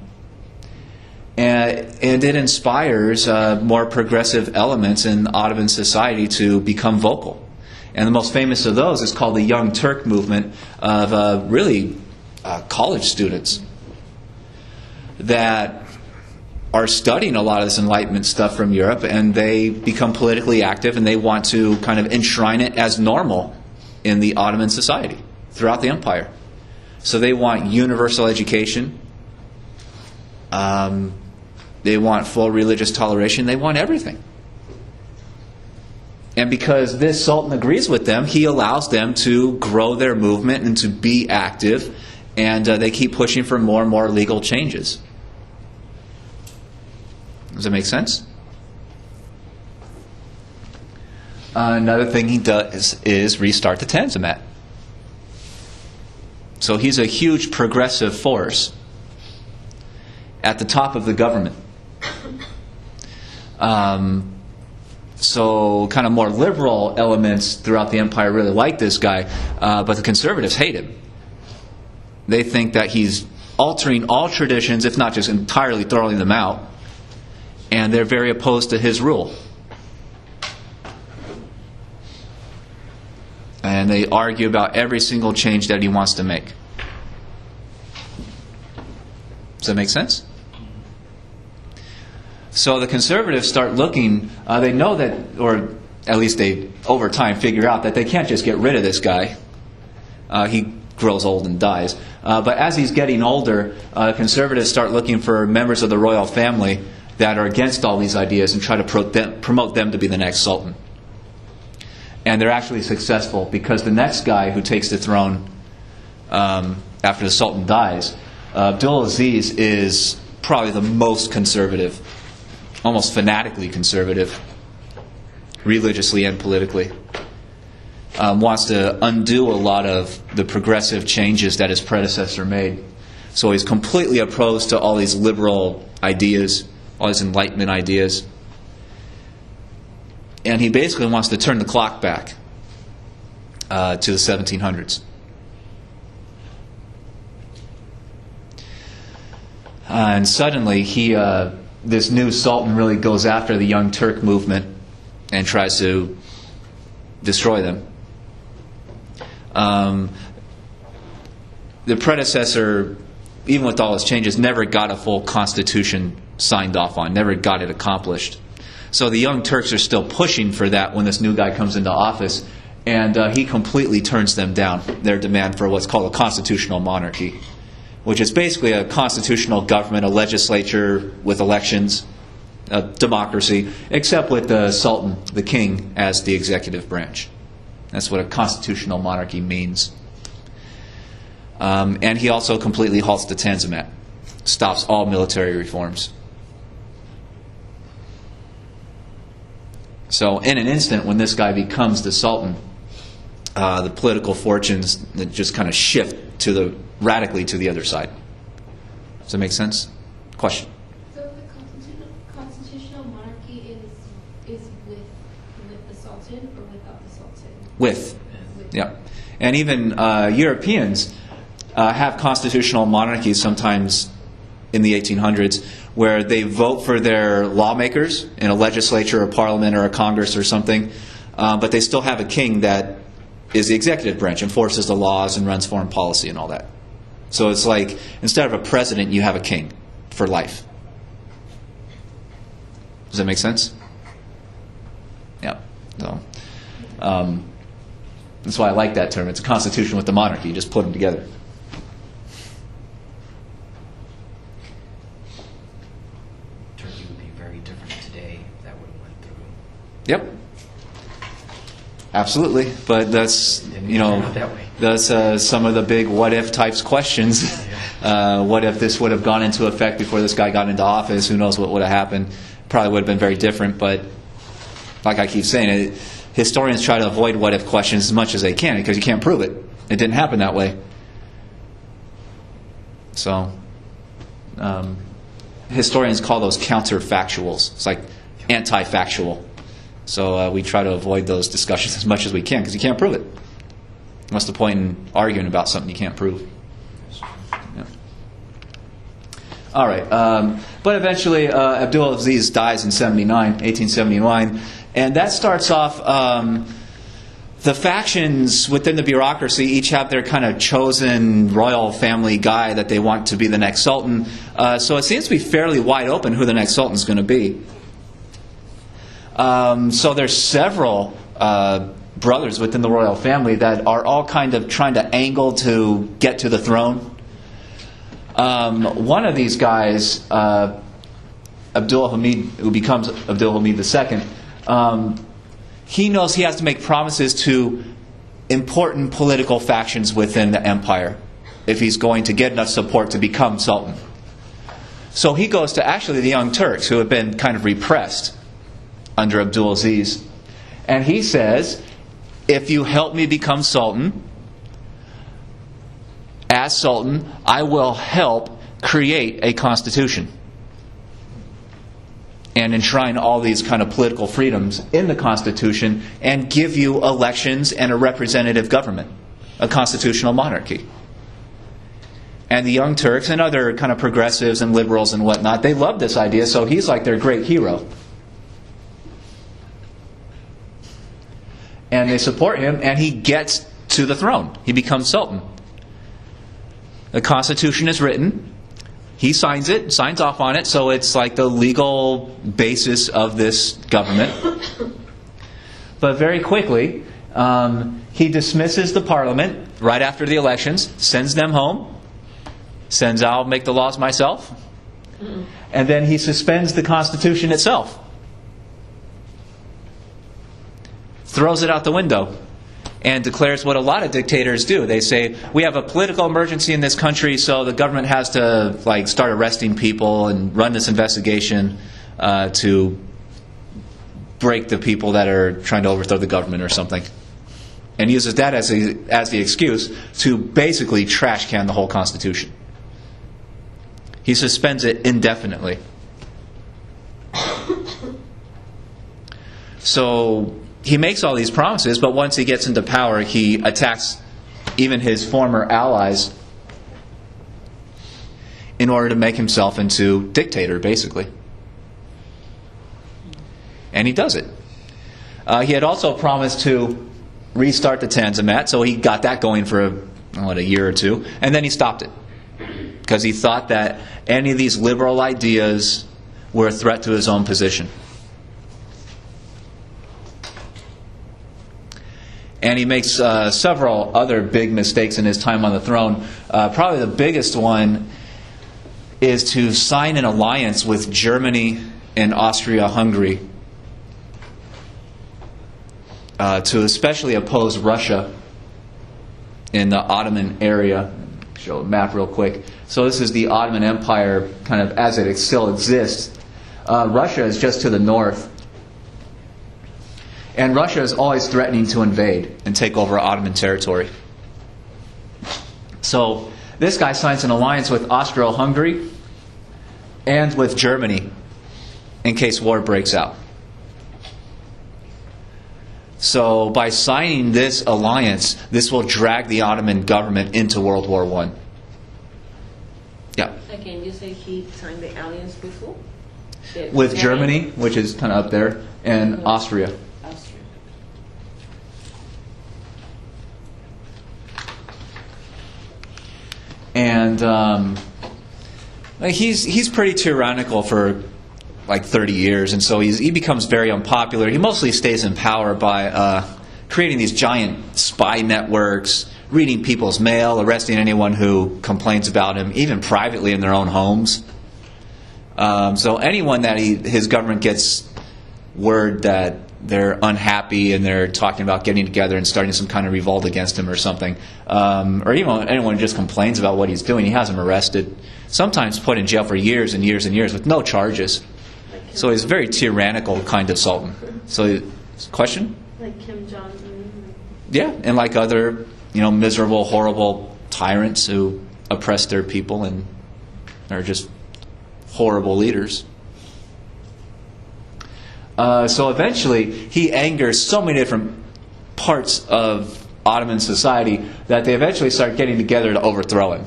And it inspires more progressive elements in Ottoman society to become vocal. And the most famous of those is called the Young Turk movement of college students that are studying a lot of this Enlightenment stuff from Europe, and they become politically active, and they want to kind of enshrine it as normal in the Ottoman society throughout the empire. So they want universal education. They want full religious toleration. They want everything. And because this Sultan agrees with them, he allows them to grow their movement and to be active, and they keep pushing for more and more legal changes. Does that make sense? Another thing he does is restart the Tanzimat. So he's a huge progressive force at the top of the government. So kind of more liberal elements throughout the empire really like this guy, but the conservatives hate him. They think that he's altering all traditions, if not just entirely throwing them out, and they're very opposed to his rule. And they argue about every single change that he wants to make. Does that make sense? So the conservatives start looking, they know that, or at least they, over time, figure out that they can't just get rid of this guy. He grows old and dies. But as he's getting older, conservatives start looking for members of the royal family that are against all these ideas and try to promote them to be the next sultan. And they're actually successful, because the next guy who takes the throne after the sultan dies, Abdulaziz, is probably the most conservative, almost fanatically conservative, religiously and politically. Wants to undo a lot of the progressive changes that his predecessor made. So he's completely opposed to all these liberal ideas, all these Enlightenment ideas. And he basically wants to turn the clock back to the 1700s. And suddenly, this new sultan really goes after the Young Turk movement and tries to destroy them. The predecessor, even with all his changes, never got a full constitution signed off on, never got it accomplished. So the Young Turks are still pushing for that when this new guy comes into office, and he completely turns them down, their demand for what's called a constitutional monarchy, which is basically a constitutional government, a legislature with elections, a democracy, except with the sultan, the king, as the executive branch. That's what a constitutional monarchy means. And he also completely halts the Tanzimat, stops all military reforms. So in an instant, when this guy becomes the sultan, the political fortunes just kind of shift radically to the other side. Does that make sense? Question? So the constitutional monarchy is with the sultan or without the sultan? With. Yeah. And even Europeans have constitutional monarchies sometimes in the 1800s, where they vote for their lawmakers in a legislature or parliament or a congress or something, but they still have a king that is the executive branch, enforces the laws and runs foreign policy and all that. So it's like, instead of a president, you have a king for life. Does that make sense? Yeah. So, that's why I like that term. It's a constitution with the monarchy. You just put them together. Yep, absolutely. But that's that's some of the big what if types questions. What if this would have gone into effect before this guy got into office? Who knows what would have happened? Probably would have been very different. But like I keep saying, historians try to avoid what if questions as much as they can, because you can't prove it. It didn't happen that way. So historians call those counterfactuals. It's like anti-factual. So we try to avoid those discussions as much as we can, because you can't prove it. What's the point in arguing about something you can't prove? Yeah. All right. But eventually Abdulaziz dies in 1879, and that starts off the factions within the bureaucracy each have their kind of chosen royal family guy that they want to be the next sultan. So it seems to be fairly wide open who the next sultan is going to be. So there's several brothers within the royal family that are all kind of trying to angle to get to the throne. One of these guys, Abdul Hamid, who becomes Abdul Hamid II, he knows he has to make promises to important political factions within the empire if he's going to get enough support to become sultan. So he goes to actually the Young Turks, who have been kind of repressed under Abdulaziz. And he says, if you help me become sultan, as sultan, I will help create a constitution and enshrine all these kind of political freedoms in the constitution and give you elections and a representative government, a constitutional monarchy. And the Young Turks and other kind of progressives and liberals and whatnot, they love this idea, so he's like their great hero. And they support him, and he gets to the throne. He becomes sultan. The constitution is written. He signs off on it, so it's like the legal basis of this government. But very quickly, he dismisses the parliament right after the elections, sends them home, sends, "I'll make the laws myself," and then he suspends the Constitution itself. Throws it out the window and declares what a lot of dictators do. They say, "We have a political emergency in this country, so the government has to start arresting people and run this investigation to break the people that are trying to overthrow the government," or something. And uses that as the excuse to basically trash can the whole Constitution. He suspends it indefinitely. So he makes all these promises, but once he gets into power, he attacks even his former allies in order to make himself into dictator, basically. And he does it. He had also promised to restart the Tanzimat, so he got that going for a year or two, and then he stopped it because he thought that any of these liberal ideas were a threat to his own position. And he makes several other big mistakes in his time on the throne. Probably the biggest one is to sign an alliance with Germany and Austria-Hungary to especially oppose Russia in the Ottoman area. Show a map real quick. So this is the Ottoman Empire kind of as it still exists. Russia is just to the north. And Russia is always threatening to invade and take over Ottoman territory. So this guy signs an alliance with Austria-Hungary and with Germany in case war breaks out. So by signing this alliance, this will drag the Ottoman government into World War I. Yeah. Again, you say he signed the alliance with who? With Germany, which is kind of up there, and Austria. And he's pretty tyrannical for 30 years, and so he becomes very unpopular. He mostly stays in power by creating these giant spy networks, reading people's mail, arresting anyone who complains about him, even privately in their own homes. So anyone that his government gets word that they're unhappy and they're talking about getting together and starting some kind of revolt against him or something, or even anyone who just complains about what he's doing, he has them arrested, sometimes put in jail for years and years and years with no charges. So he's a very tyrannical kind of sultan. So, question? Like Kim Jong-un? Yeah, and like other, miserable, horrible tyrants who oppress their people and are just horrible leaders. So eventually, he angers so many different parts of Ottoman society that they eventually start getting together to overthrow him.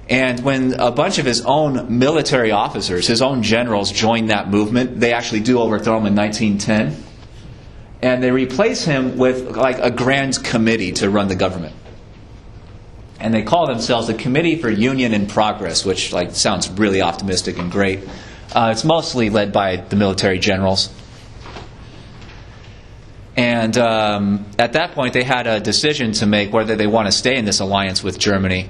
And when a bunch of his own military officers, his own generals, join that movement, they actually do overthrow him in 1910. And they replace him with a grand committee to run the government. And they call themselves the Committee for Union and Progress, which sounds really optimistic and great. It's mostly led by the military generals. And at that point, they had a decision to make whether they want to stay in this alliance with Germany.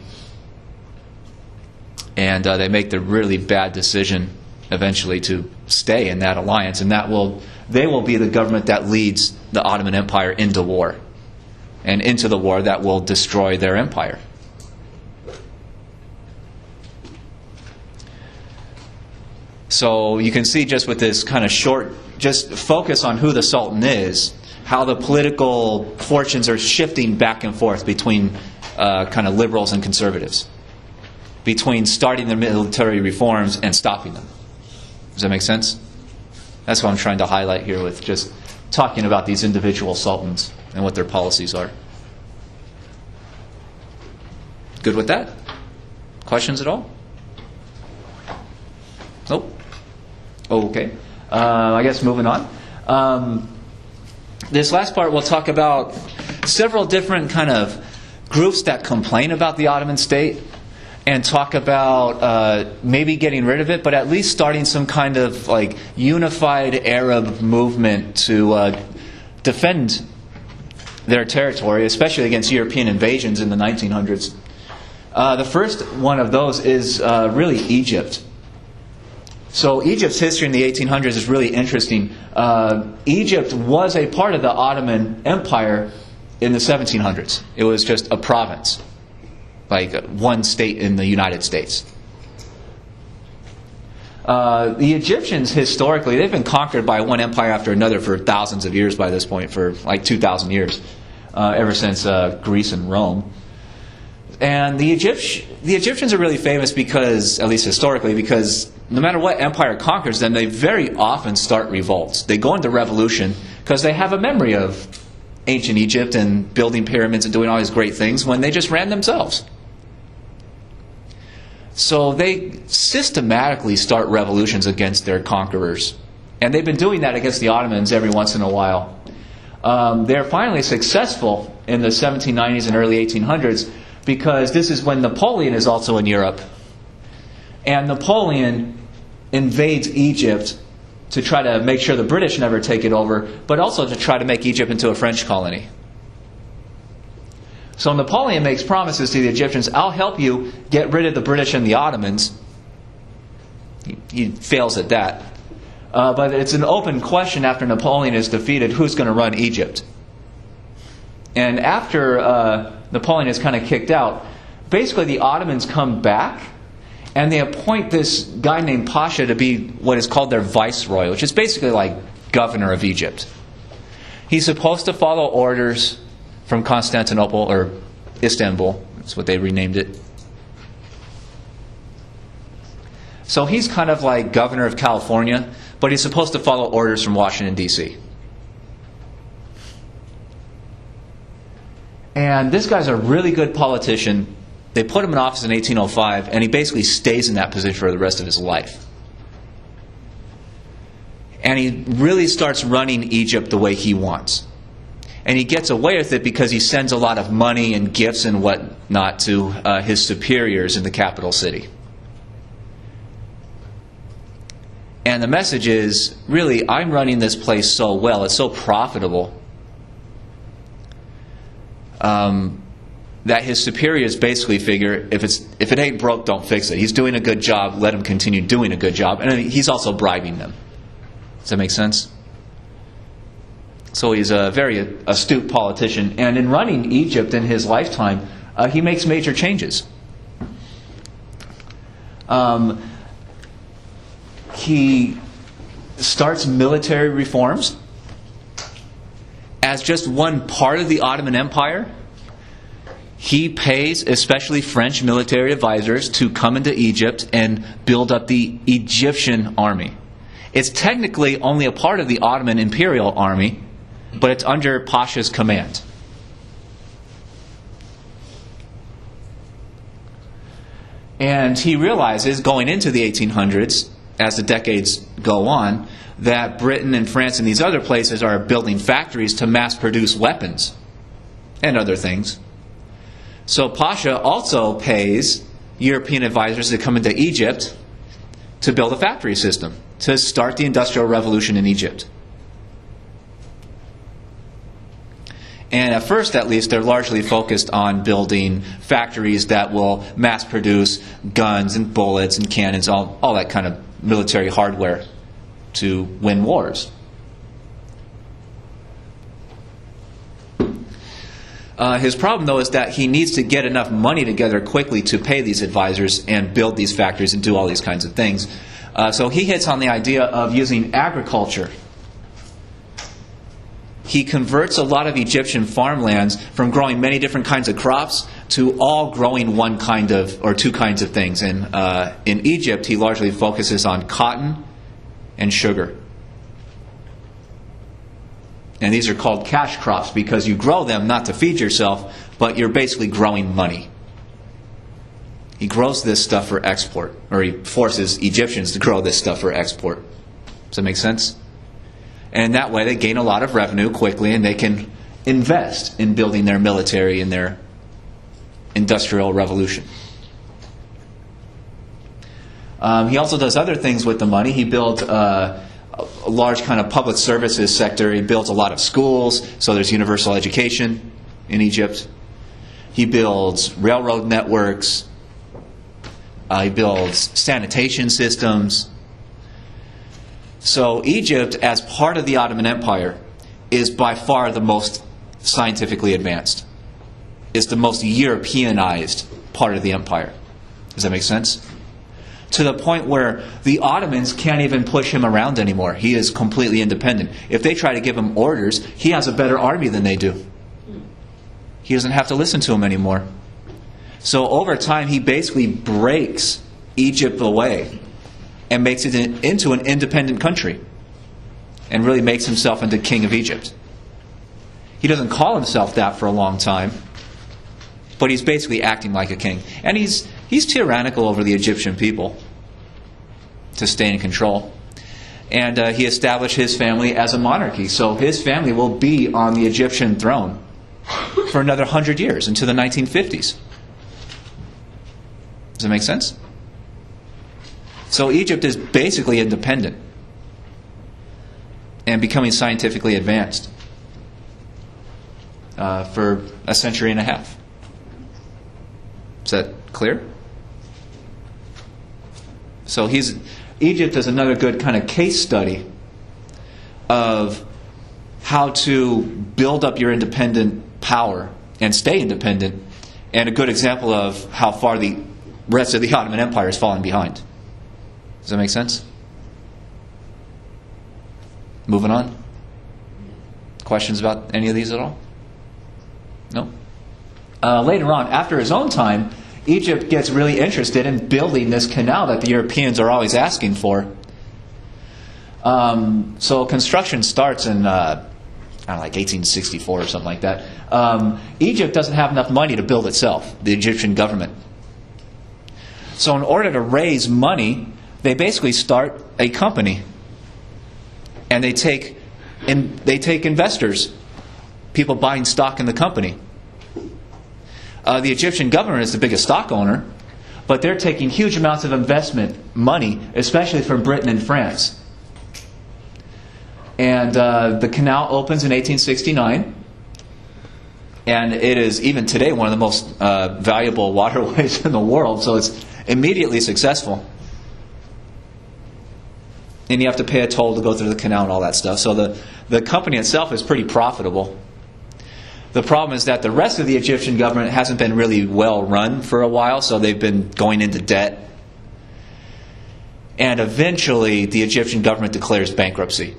And they make the really bad decision eventually to stay in that alliance. And they will be the government that leads the Ottoman Empire into war. And into the war that will destroy their empire. So you can see just with this kind of short, just focus on who the Sultan is, how the political fortunes are shifting back and forth between kind of liberals and conservatives, between starting the military reforms and stopping them. Does that make sense? That's what I'm trying to highlight here with just talking about these individual sultans and what their policies are. Good with that? Questions at all? Nope. Okay. I guess moving on. This last part we'll talk about several different kind of groups that complain about the Ottoman state and talk about maybe getting rid of it, but at least starting some kind of like unified Arab movement to defend their territory, especially against European invasions in the 1900s. The first one of those is really Egypt. So Egypt's history in the 1800s is really interesting. Egypt was a part of the Ottoman Empire in the 1700s. It was just a province, like one state in the United States. The Egyptians, historically, they've been conquered by one empire after another for thousands of years by this point, for like 2,000 years, ever since Greece and Rome. And the Egyptians are really famous because, at least historically, because no matter what empire conquers them, they very often start revolts. They go into revolution because they have a memory of ancient Egypt and building pyramids and doing all these great things when they just ran themselves. So they systematically start revolutions against their conquerors. And they've been doing that against the Ottomans every once in a while. They're finally successful in the 1790s and early 1800s because this is when Napoleon is also in Europe. And Napoleon invades Egypt to try to make sure the British never take it over, but also to try to make Egypt into a French colony. So Napoleon makes promises to the Egyptians, I'll help you get rid of the British and the Ottomans. He fails at that. But it's an open question after Napoleon is defeated, who's going to run Egypt? And after Napoleon is kind of kicked out, basically the Ottomans come back and they appoint this guy named Pasha to be what is called their viceroy, which is basically like governor of Egypt. He's supposed to follow orders from Constantinople, or Istanbul, that's what they renamed it. So he's kind of like governor of California, but he's supposed to follow orders from Washington, D.C. And this guy's a really good politician. They put him in office in 1805, and he basically stays in that position for the rest of his life. And he really starts running Egypt the way he wants. And he gets away with it because he sends a lot of money and gifts and whatnot to his superiors in the capital city. And the message is, really, I'm running this place so well, it's so profitable, that his superiors basically figure, if it ain't broke, don't fix it. He's doing a good job, let him continue doing a good job. And he's also bribing them. Does that make sense? So he's a very astute politician. And in running Egypt in his lifetime, he makes major changes. He starts military reforms. As just one part of the Ottoman Empire, he pays especially French military advisors to come into Egypt and build up the Egyptian army. It's technically only a part of the Ottoman Imperial army, but it's under Pasha's command. And he realizes, going into the 1800s, as the decades go on, that Britain and France and these other places are building factories to mass produce weapons and other things. So Pasha also pays European advisors to come into Egypt to build a factory system, to start the Industrial Revolution in Egypt. And at first, at least, they're largely focused on building factories that will mass produce guns and bullets and cannons, all that kind of military hardware to win wars. His problem, though, is that he needs to get enough money together quickly to pay these advisors and build these factories and do all these kinds of things. So he hits on the idea of using agriculture. He converts a lot of Egyptian farmlands from growing many different kinds of crops to all growing one kind of, or two kinds of things. And in Egypt, he largely focuses on cotton and sugar. And these are called cash crops because you grow them not to feed yourself, but you're basically growing money. He grows this stuff for export, or he forces Egyptians to grow this stuff for export. Does that make sense? And that way they gain a lot of revenue quickly and they can invest in building their military and their industrial revolution. He also does other things with the money. He built a large kind of public services sector. He builds a lot of schools, so there's universal education in Egypt. He builds railroad networks. He builds sanitation systems. So Egypt, as part of the Ottoman Empire, is by far the most scientifically advanced. It's the most Europeanized part of the empire. Does that make sense? To the point where the Ottomans can't even push him around anymore. He is completely independent. If they try to give him orders, he has a better army than they do. He doesn't have to listen to them anymore. So over time, he basically breaks Egypt away and makes it into an independent country and really makes himself into king of Egypt. He doesn't call himself that for a long time, but he's basically acting like a king. And he's tyrannical over the Egyptian people to stay in control. And he established his family as a monarchy. So his family will be on the Egyptian throne for another 100 years, into the 1950s. Does that make sense? So Egypt is basically independent and becoming scientifically advanced for a century and a half. Is that clear? So Egypt is another good kind of case study of how to build up your independent power and stay independent, and a good example of how far the rest of the Ottoman Empire has fallen behind. Does that make sense? Moving on. Questions about any of these at all? No? Later on, after his own time, Egypt gets really interested in building this canal that the Europeans are always asking for. So construction starts in, like 1864 or something like that. Egypt doesn't have enough money to build itself, the Egyptian government. So in order to raise money, they basically start a company. And they take investors, people buying stock in the company. The Egyptian government is the biggest stock owner, but they're taking huge amounts of investment money, especially from Britain and France. And the canal opens in 1869, and it is, even today, one of the most valuable waterways in the world, so it's immediately successful. And you have to pay a toll to go through the canal and all that stuff. So the company itself is pretty profitable. The problem is that the rest of the Egyptian government hasn't been really well run for a while, so they've been going into debt. And eventually, the Egyptian government declares bankruptcy.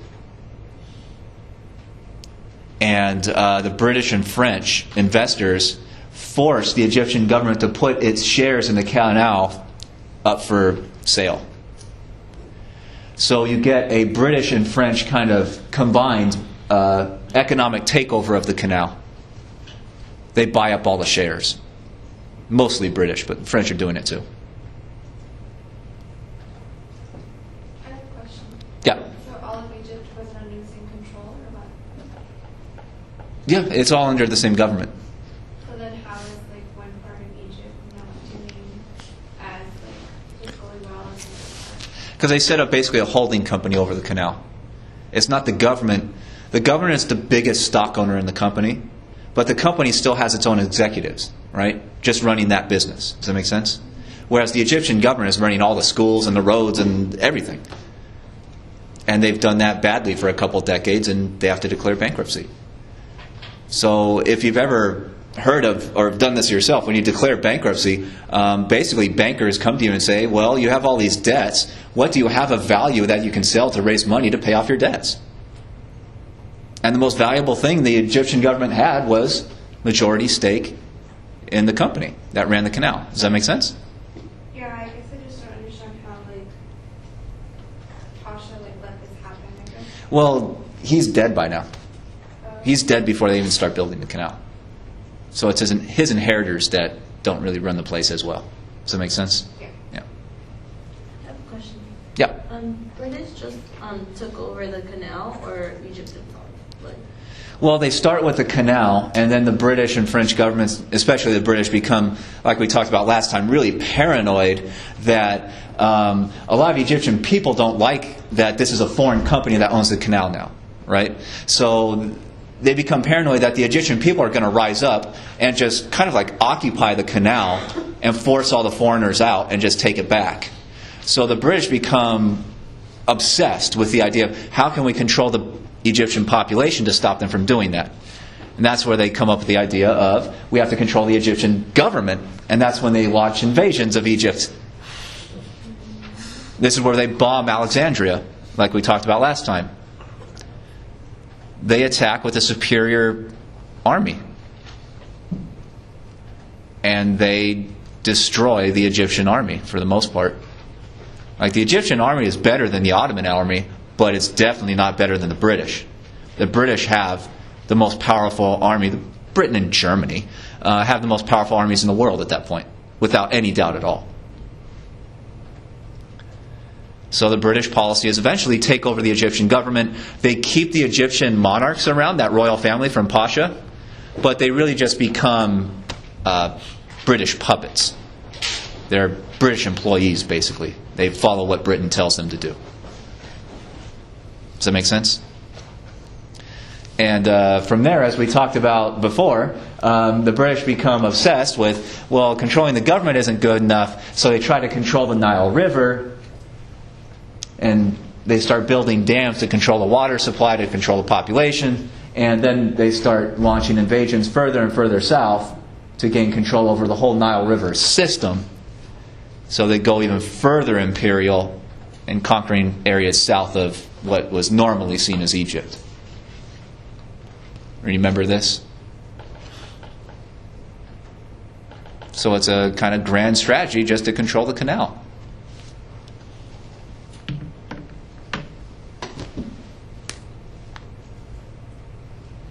And the British and French investors force the Egyptian government to put its shares in the canal up for sale. So you get a British and French kind of combined economic takeover of the canal. They buy up all the shares. Mostly British, but the French are doing it too. I have a question. Yeah. So all of Egypt wasn't under the same control, or what? Yeah, it's all under the same government. So then how is like one part of Egypt not doing as like equally well as the other part? Because they set up basically a holding company over the canal. It's not the government. The government is the biggest stock owner in the company, but the company still has its own executives, right? Just running that business. Does that make sense? Whereas the Egyptian government is running all the schools and the roads and everything. And they've done that badly for a couple decades, and they have to declare bankruptcy. So if you've ever heard of or done this yourself, when you declare bankruptcy, basically bankers come to you and say, well, you have all these debts. What do you have of value that you can sell to raise money to pay off your debts? And the most valuable thing the Egyptian government had was majority stake in the company that ran the canal. Does that make sense? Yeah, I guess I just don't understand how like Pasha like let this happen, I guess. Well, he's dead by now. He's dead before they even start building the canal. So it's his inheritors that don't really run the place as well. Does that make sense? Yeah. Yeah. I have a question. Yeah. British just took over the canal, or Egypt itself? Like, Well, they start with the canal, and then the British and French governments, especially the British, become, like we talked about last time, really paranoid that a lot of Egyptian people don't like that this is a foreign company that owns the canal now, right? So they become paranoid that the Egyptian people are going to rise up and just kind of like occupy the canal and force all the foreigners out and just take it back. So the British become obsessed with the idea of how can we control the Egyptian population to stop them from doing that. And that's where they come up with the idea of we have to control the Egyptian government. And that's when they launch invasions of Egypt. This is where they bomb Alexandria, like we talked about last time. They attack with a superior army. And they destroy the Egyptian army for the most part. Like, the Egyptian army is better than the Ottoman army, but it's definitely not better than the British. The British have the most powerful army. Britain and Germany have the most powerful armies in the world at that point, without any doubt at all. So the British policy is eventually take over the Egyptian government. They keep the Egyptian monarchs around, that royal family from Pasha, but they really just become British puppets. They're British employees, basically. They follow what Britain tells them to do. Does that make sense? And from there, as we talked about before, the British become obsessed with, well, controlling the government isn't good enough, so they try to control the Nile River, and they start building dams to control the water supply, to control the population, and then they start launching invasions further and further south to gain control over the whole Nile River system. So they go even further imperial and conquering areas south of what was normally seen as Egypt. Remember this? So it's a kind of grand strategy just to control the canal.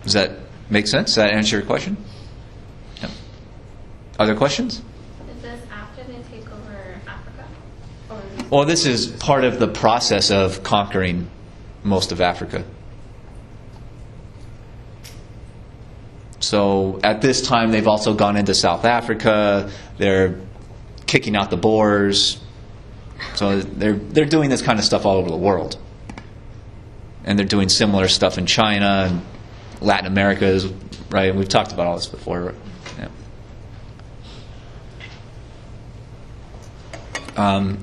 Does that make sense? Does that answer your question? No. Other questions? Is this after they take over Africa? Or Well, this is part of the process of conquering most of Africa. So at this time, they've also gone into South Africa. They're kicking out the Boers. So they're doing this kind of stuff all over the world. And they're doing similar stuff in China and Latin America, right? We've talked about all this before. Yeah.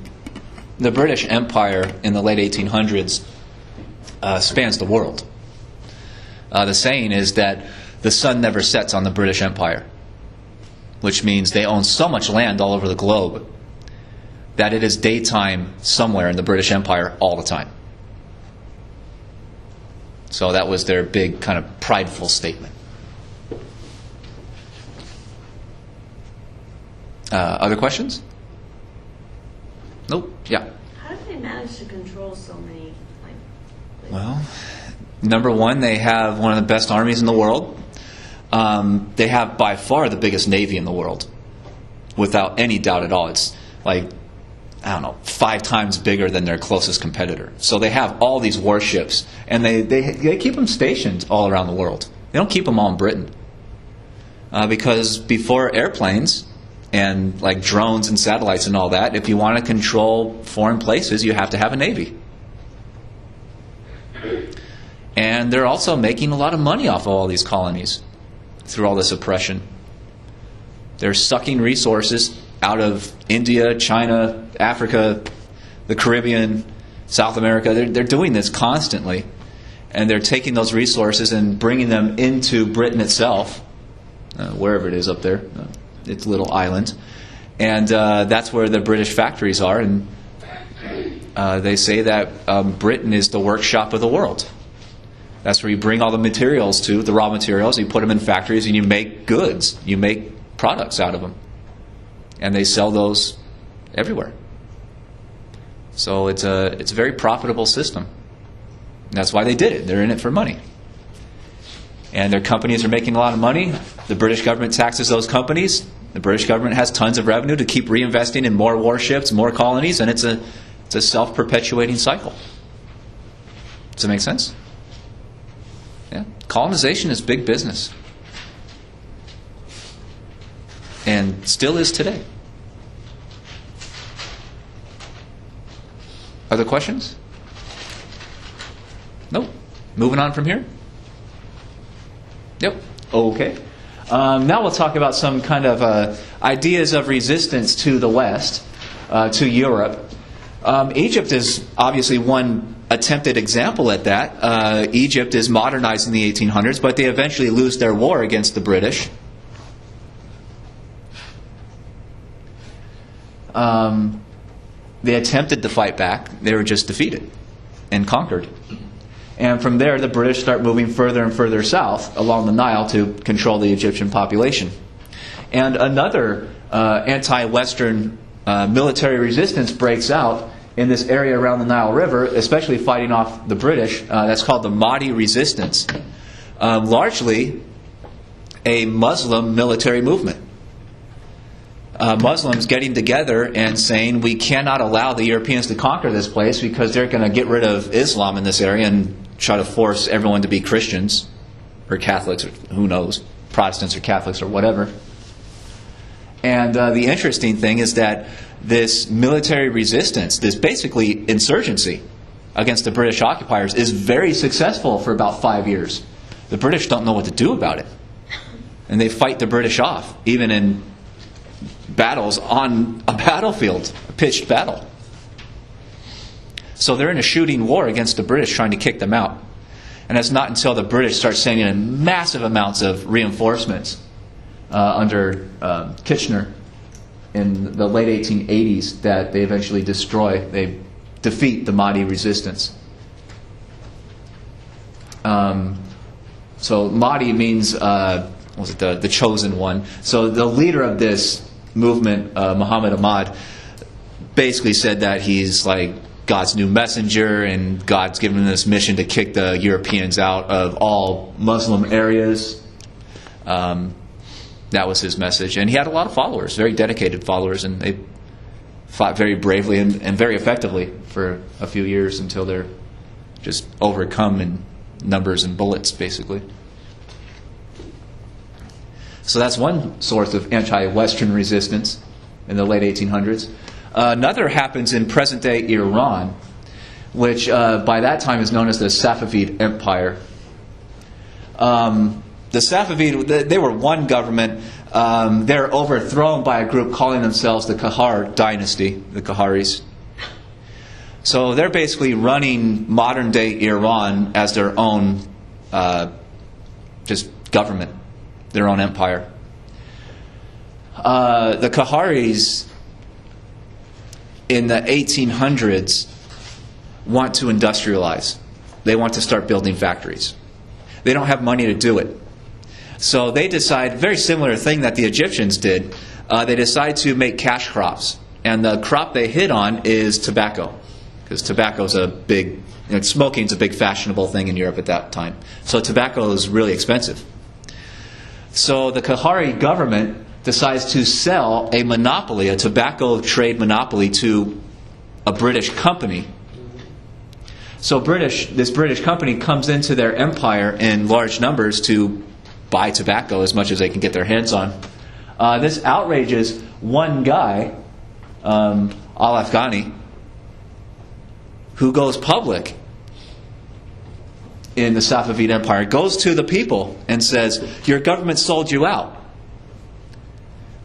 The British Empire in the late 1800s spans the world. The saying is that the sun never sets on the British Empire, which means they own so much land all over the globe that it is daytime somewhere in the British Empire all the time. So that was their big kind of prideful statement. Other questions? Nope. Yeah. How do they manage to control so many, places? Well, number one, they have one of the best armies in the world. They have by far the biggest navy in the world, without any doubt at all. It's like, 5 times bigger than their closest competitor. So they have all these warships, and they keep them stationed all around the world. They don't keep them all in Britain. Because before airplanes and like drones and satellites and all that, if you want to control foreign places, you have to have a navy. And they're also making a lot of money off of all these colonies through all this oppression. They're sucking resources out of India, China, Africa, the Caribbean, South America. They're doing this constantly. And they're taking those resources and bringing them into Britain itself, wherever it is up there, its little island. And that's where the British factories are. And they say that Britain is the workshop of the world. That's where you bring all the materials to, the raw materials. You put them in factories and you make goods. You make products out of them. And they sell those everywhere. So it's a very profitable system. And that's why they did it. They're in it for money. And their companies are making a lot of money. The British government taxes those companies. The British government has tons of revenue to keep reinvesting in more warships, more colonies, and it's a self-perpetuating cycle. Does that make sense? Yeah. Colonization is big business. And still is today. Other questions? Nope. Moving on from here? Yep. Okay. Now we'll talk about some kind of ideas of resistance to the West, to Europe. Egypt is obviously one attempted example at that. Egypt is modernized in the 1800s, but they eventually lose their war against the British. They attempted to fight back. They were just defeated and conquered. And from there, the British start moving further and further south along the Nile to control the Egyptian population. And another anti-Western military resistance breaks out in this area around the Nile River, especially fighting off the British. That's called the Mahdi resistance. Largely a Muslim military movement. Muslims getting together and saying, we cannot allow the Europeans to conquer this place because they're going to get rid of Islam in this area and try to force everyone to be Christians or Catholics, or who knows, Protestants or Catholics or whatever. And the interesting thing is that this military resistance, this basically insurgency against the British occupiers, is very successful for about 5 years. The British don't know what to do about it. And they fight the British off, even in battles on a battlefield, a pitched battle. So they're in a shooting war against the British, trying to kick them out. And it's not until the British start sending in massive amounts of reinforcements under Kitchener in the late 1880s that they eventually they defeat the Mahdi resistance. So Mahdi means, the chosen one. So the leader of this movement, Muhammad Ahmad, basically said that he's like God's new messenger, and God's given him this mission to kick the Europeans out of all Muslim areas. That was his message. And he had a lot of followers, very dedicated followers, and they fought very bravely and very effectively for a few years until they're just overcome in numbers and bullets, basically. So that's one source of anti-Western resistance in the late 1800s. Another happens in present-day Iran, which by that time is known as the Safavid Empire. The Safavid, they were one government. They're overthrown by a group calling themselves the Kahar dynasty, the Kaharis. So they're basically running modern-day Iran as their own just government, their own empire. The Kaharis in the 1800s want to industrialize. They want to start building factories. They don't have money to do it. So they decide, very similar thing that the Egyptians did, they decide to make cash crops. And the crop they hit on is tobacco. Because tobacco's smoking's a big fashionable thing in Europe at that time. So tobacco is really expensive. So the Kahari government decides to sell a monopoly, a tobacco trade monopoly, to a British company. So this British company comes into their empire in large numbers to buy tobacco as much as they can get their hands on. This outrages one guy, Al-Afghani, who goes public in the Safavid Empire, goes to the people and says, your government sold you out.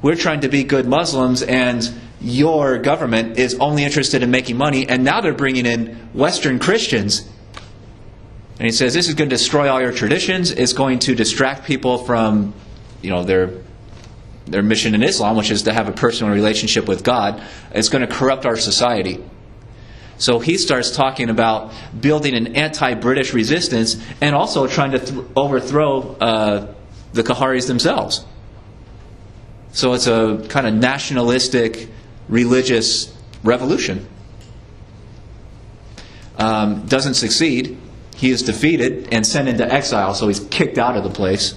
We're trying to be good Muslims, and your government is only interested in making money, and now they're bringing in Western Christians. And he says, this is going to destroy all your traditions. It's going to distract people from their mission in Islam, which is to have a personal relationship with God. It's going to corrupt our society. So he starts talking about building an anti-British resistance and also trying to overthrow the Kaharis themselves. So it's a kind of nationalistic, religious revolution. Doesn't succeed. He is defeated and sent into exile, so he's kicked out of the place.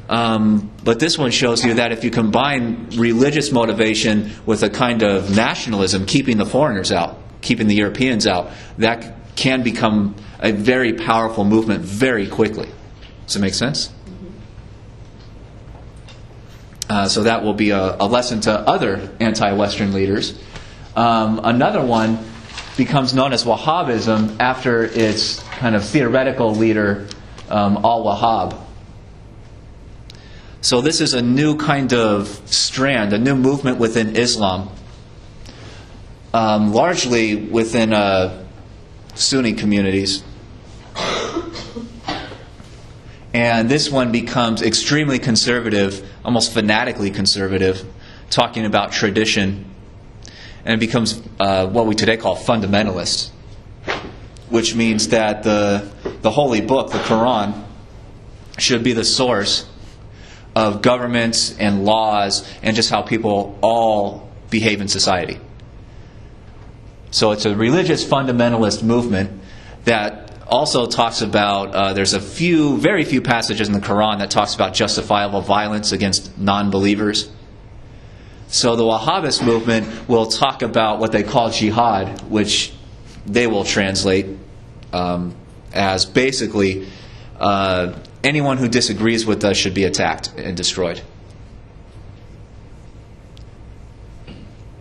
But this one shows you that if you combine religious motivation with a kind of nationalism, keeping the foreigners out, keeping the Europeans out, that can become a very powerful movement very quickly. Does it make sense? So that will be a lesson to other anti-Western leaders. Another one becomes known as Wahhabism after its kind of theoretical leader, al-Wahhab. So this is a new kind of strand, a new movement within Islam, largely within Sunni communities. And this one becomes extremely conservative, almost fanatically conservative, talking about tradition. And it becomes what we today call fundamentalist, which means that the holy book, the Quran, should be the source of governments and laws and just how people all behave in society. So it's a religious fundamentalist movement that also talks about, there's very few passages in the Quran that talks about justifiable violence against non-believers. So the Wahhabist movement will talk about what they call jihad, which they will translate as basically anyone who disagrees with us should be attacked and destroyed.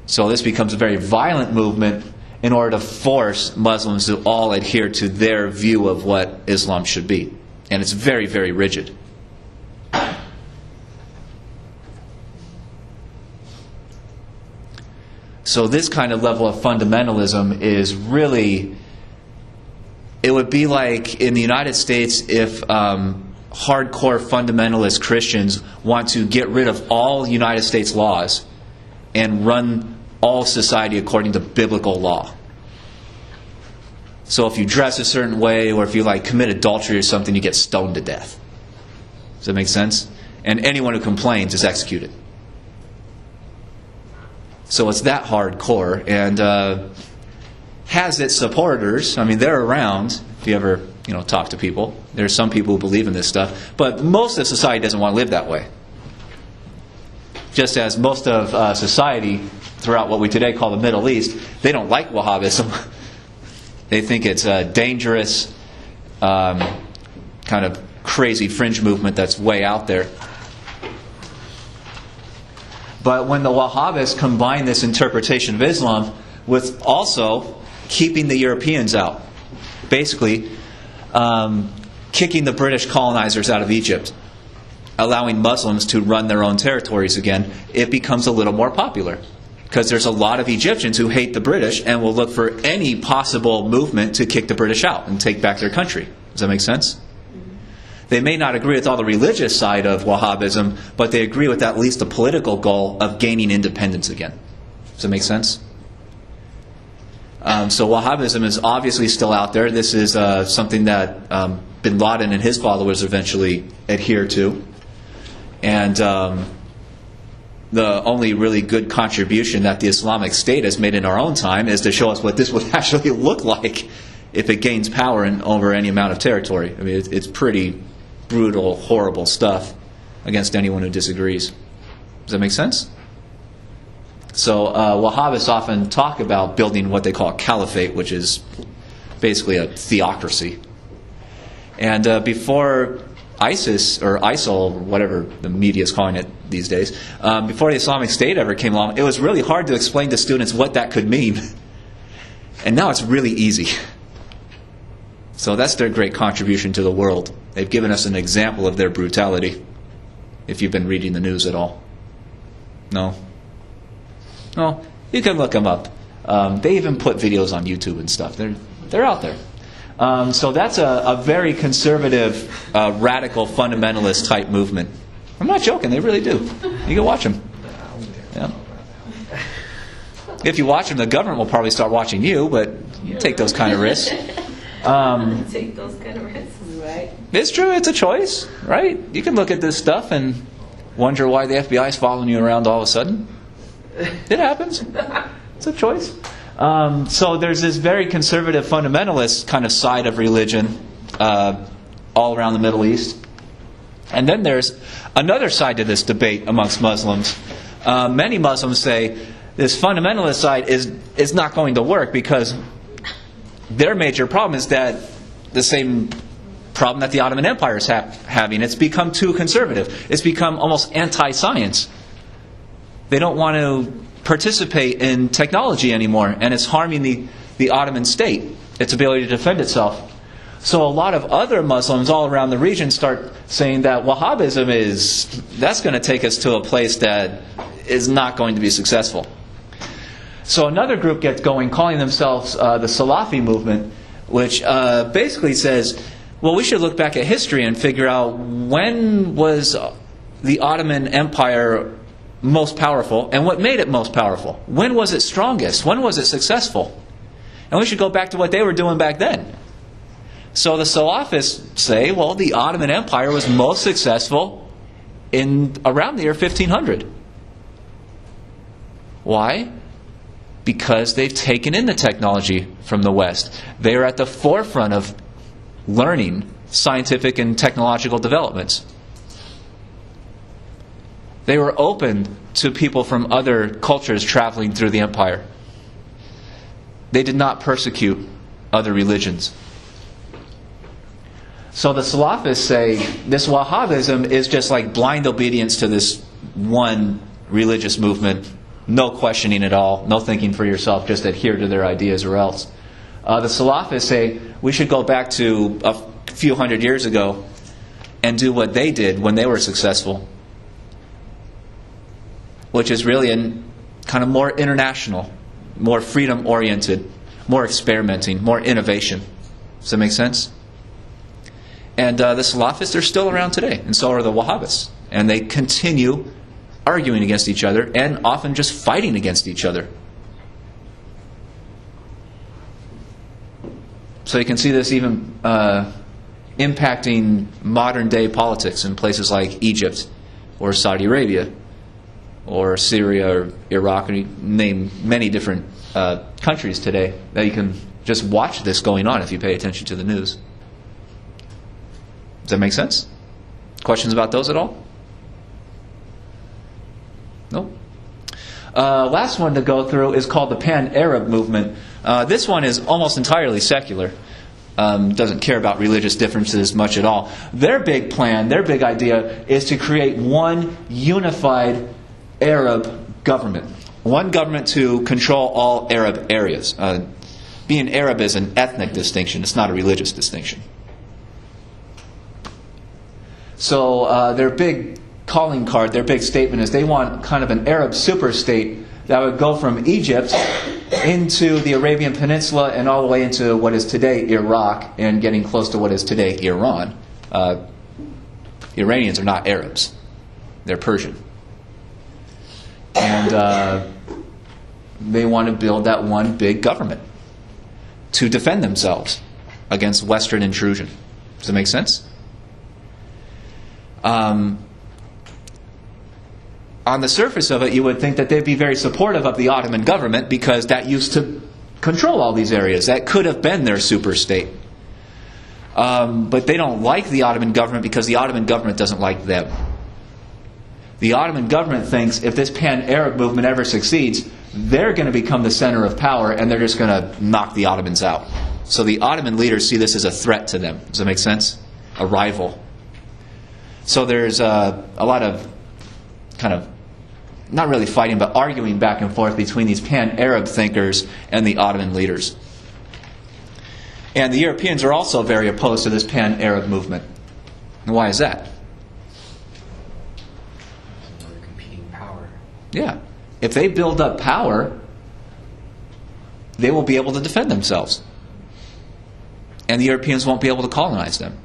So this becomes a very violent movement in order to force Muslims to all adhere to their view of what Islam should be. And it's very, very rigid. So this kind of level of fundamentalism is really, it would be like in the United States if hardcore fundamentalist Christians want to get rid of all United States laws and run all society according to biblical law. So if you dress a certain way, or if you commit adultery or something, you get stoned to death. Does that make sense? And anyone who complains is executed. So it's that hardcore, and has its supporters. I mean, they're around. If you ever talk to people, there's some people who believe in this stuff, but most of society doesn't want to live that way. Just as most of society throughout what we today call the Middle East, they don't like Wahhabism. They think it's a dangerous, kind of crazy fringe movement that's way out there. But when the Wahhabists combine this interpretation of Islam with also keeping the Europeans out, basically kicking the British colonizers out of Egypt, allowing Muslims to run their own territories again, it becomes a little more popular. Because there's a lot of Egyptians who hate the British and will look for any possible movement to kick the British out and take back their country. Does that make sense? They may not agree with all the religious side of Wahhabism, but they agree with at least the political goal of gaining independence again. Does that make sense? So Wahhabism is obviously still out there. This is something that bin Laden and his followers eventually adhere to. And the only really good contribution that the Islamic State has made in our own time is to show us what this would actually look like if it gains power over any amount of territory. I mean, it's pretty brutal, horrible stuff against anyone who disagrees. Does that make sense? So Wahhabists often talk about building what they call a caliphate, which is basically a theocracy. And before ISIS, or ISIL, or whatever the media is calling it these days, before the Islamic State ever came along, it was really hard to explain to students what that could mean. And now it's really easy. So that's their great contribution to the world. They've given us an example of their brutality, if you've been reading the news at all. No? No? You can look them up. They even put videos on YouTube and stuff. They're out there. So that's a very conservative, radical, fundamentalist type movement. I'm not joking, they really do. You can watch them. Yeah. If you watch them, the government will probably start watching you, but you take those kind of risks. Take those kind of risks, right? It's true, it's a choice, right? You can look at this stuff and wonder why the FBI is following you around all of a sudden. It happens. It's a choice. So there's this very conservative fundamentalist kind of side of religion all around the Middle East. And then there's another side to this debate amongst Muslims. Many Muslims say this fundamentalist side is not going to work because their major problem is that the same problem that the Ottoman Empire is having. It's become too conservative. It's become almost anti-science. They don't want to participate in technology anymore, and it's harming the Ottoman state, its ability to defend itself. So a lot of other Muslims all around the region start saying that Wahhabism that's going to take us to a place that is not going to be successful. So another group gets going, calling themselves the Salafi movement, which basically says, well, we should look back at history and figure out when was the Ottoman Empire most powerful and what made it most powerful. When was it strongest? When was it successful? And we should go back to what they were doing back then. So the Salafists say, well, the Ottoman Empire was most successful in around the year 1500. Why? Because they've taken in the technology from the West. They are at the forefront of learning scientific and technological developments. They were open to people from other cultures traveling through the empire. They did not persecute other religions. So the Salafists say this Wahhabism is just like blind obedience to this one religious movement. No questioning at all. No thinking for yourself. Just adhere to their ideas or else. The Salafists say we should go back to a few hundred years ago and do what they did when they were successful, which is really kind of more international, more freedom-oriented, more experimenting, more innovation. Does that make sense? And the Salafists are still around today, and so are the Wahhabists. And they continue arguing against each other and often just fighting against each other. So you can see this even impacting modern-day politics in places like Egypt or Saudi Arabia or Syria or Iraq, and you name many different countries today that you can just watch this going on if you pay attention to the news. Does that make sense? Questions about those at all? No? Last one to go through is called the Pan-Arab movement. This one is almost entirely secular. Doesn't care about religious differences much at all. Their big plan, their big idea is to create one unified Arab government. One government to control all Arab areas. Being Arab is an ethnic distinction. It's not a religious distinction. So their big calling card, their big statement is they want kind of an Arab superstate that would go from Egypt into the Arabian Peninsula and all the way into what is today Iraq and getting close to what is today Iran. Iranians are not Arabs. They're Persian. And they want to build that one big government to defend themselves against Western intrusion. Does that make sense? On the surface of it, you would think that they'd be very supportive of the Ottoman government because that used to control all these areas. That could have been their super state. But they don't like the Ottoman government because the Ottoman government doesn't like them. The Ottoman government thinks if this Pan-Arab movement ever succeeds, they're going to become the center of power and they're just going to knock the Ottomans out. So the Ottoman leaders see this as a threat to them. Does that make sense? A rival. So there's a lot of kind of, not really fighting, but arguing back and forth between these Pan-Arab thinkers and the Ottoman leaders. And the Europeans are also very opposed to this Pan-Arab movement. And why is that? Another competing power. Yeah. If they build up power, they will be able to defend themselves. And the Europeans won't be able to colonize them.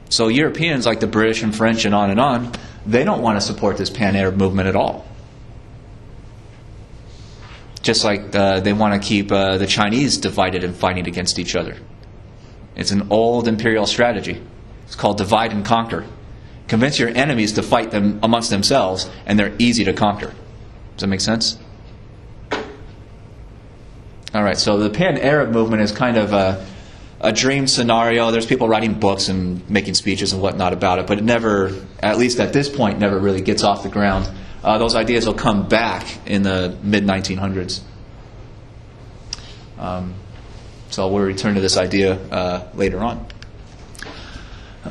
So Europeans, like the British and French and on, they don't want to support this Pan-Arab movement at all. Just like they want to keep the Chinese divided and fighting against each other. It's an old imperial strategy. It's called divide and conquer. Convince your enemies to fight them amongst themselves, and they're easy to conquer. Does that make sense? All right, so the Pan-Arab movement is kind of a dream scenario. There's people writing books and making speeches and whatnot about it, but it never, at least at this point, never really gets off the ground. Those ideas will come back in the mid-1900s. So we'll return to this idea later on.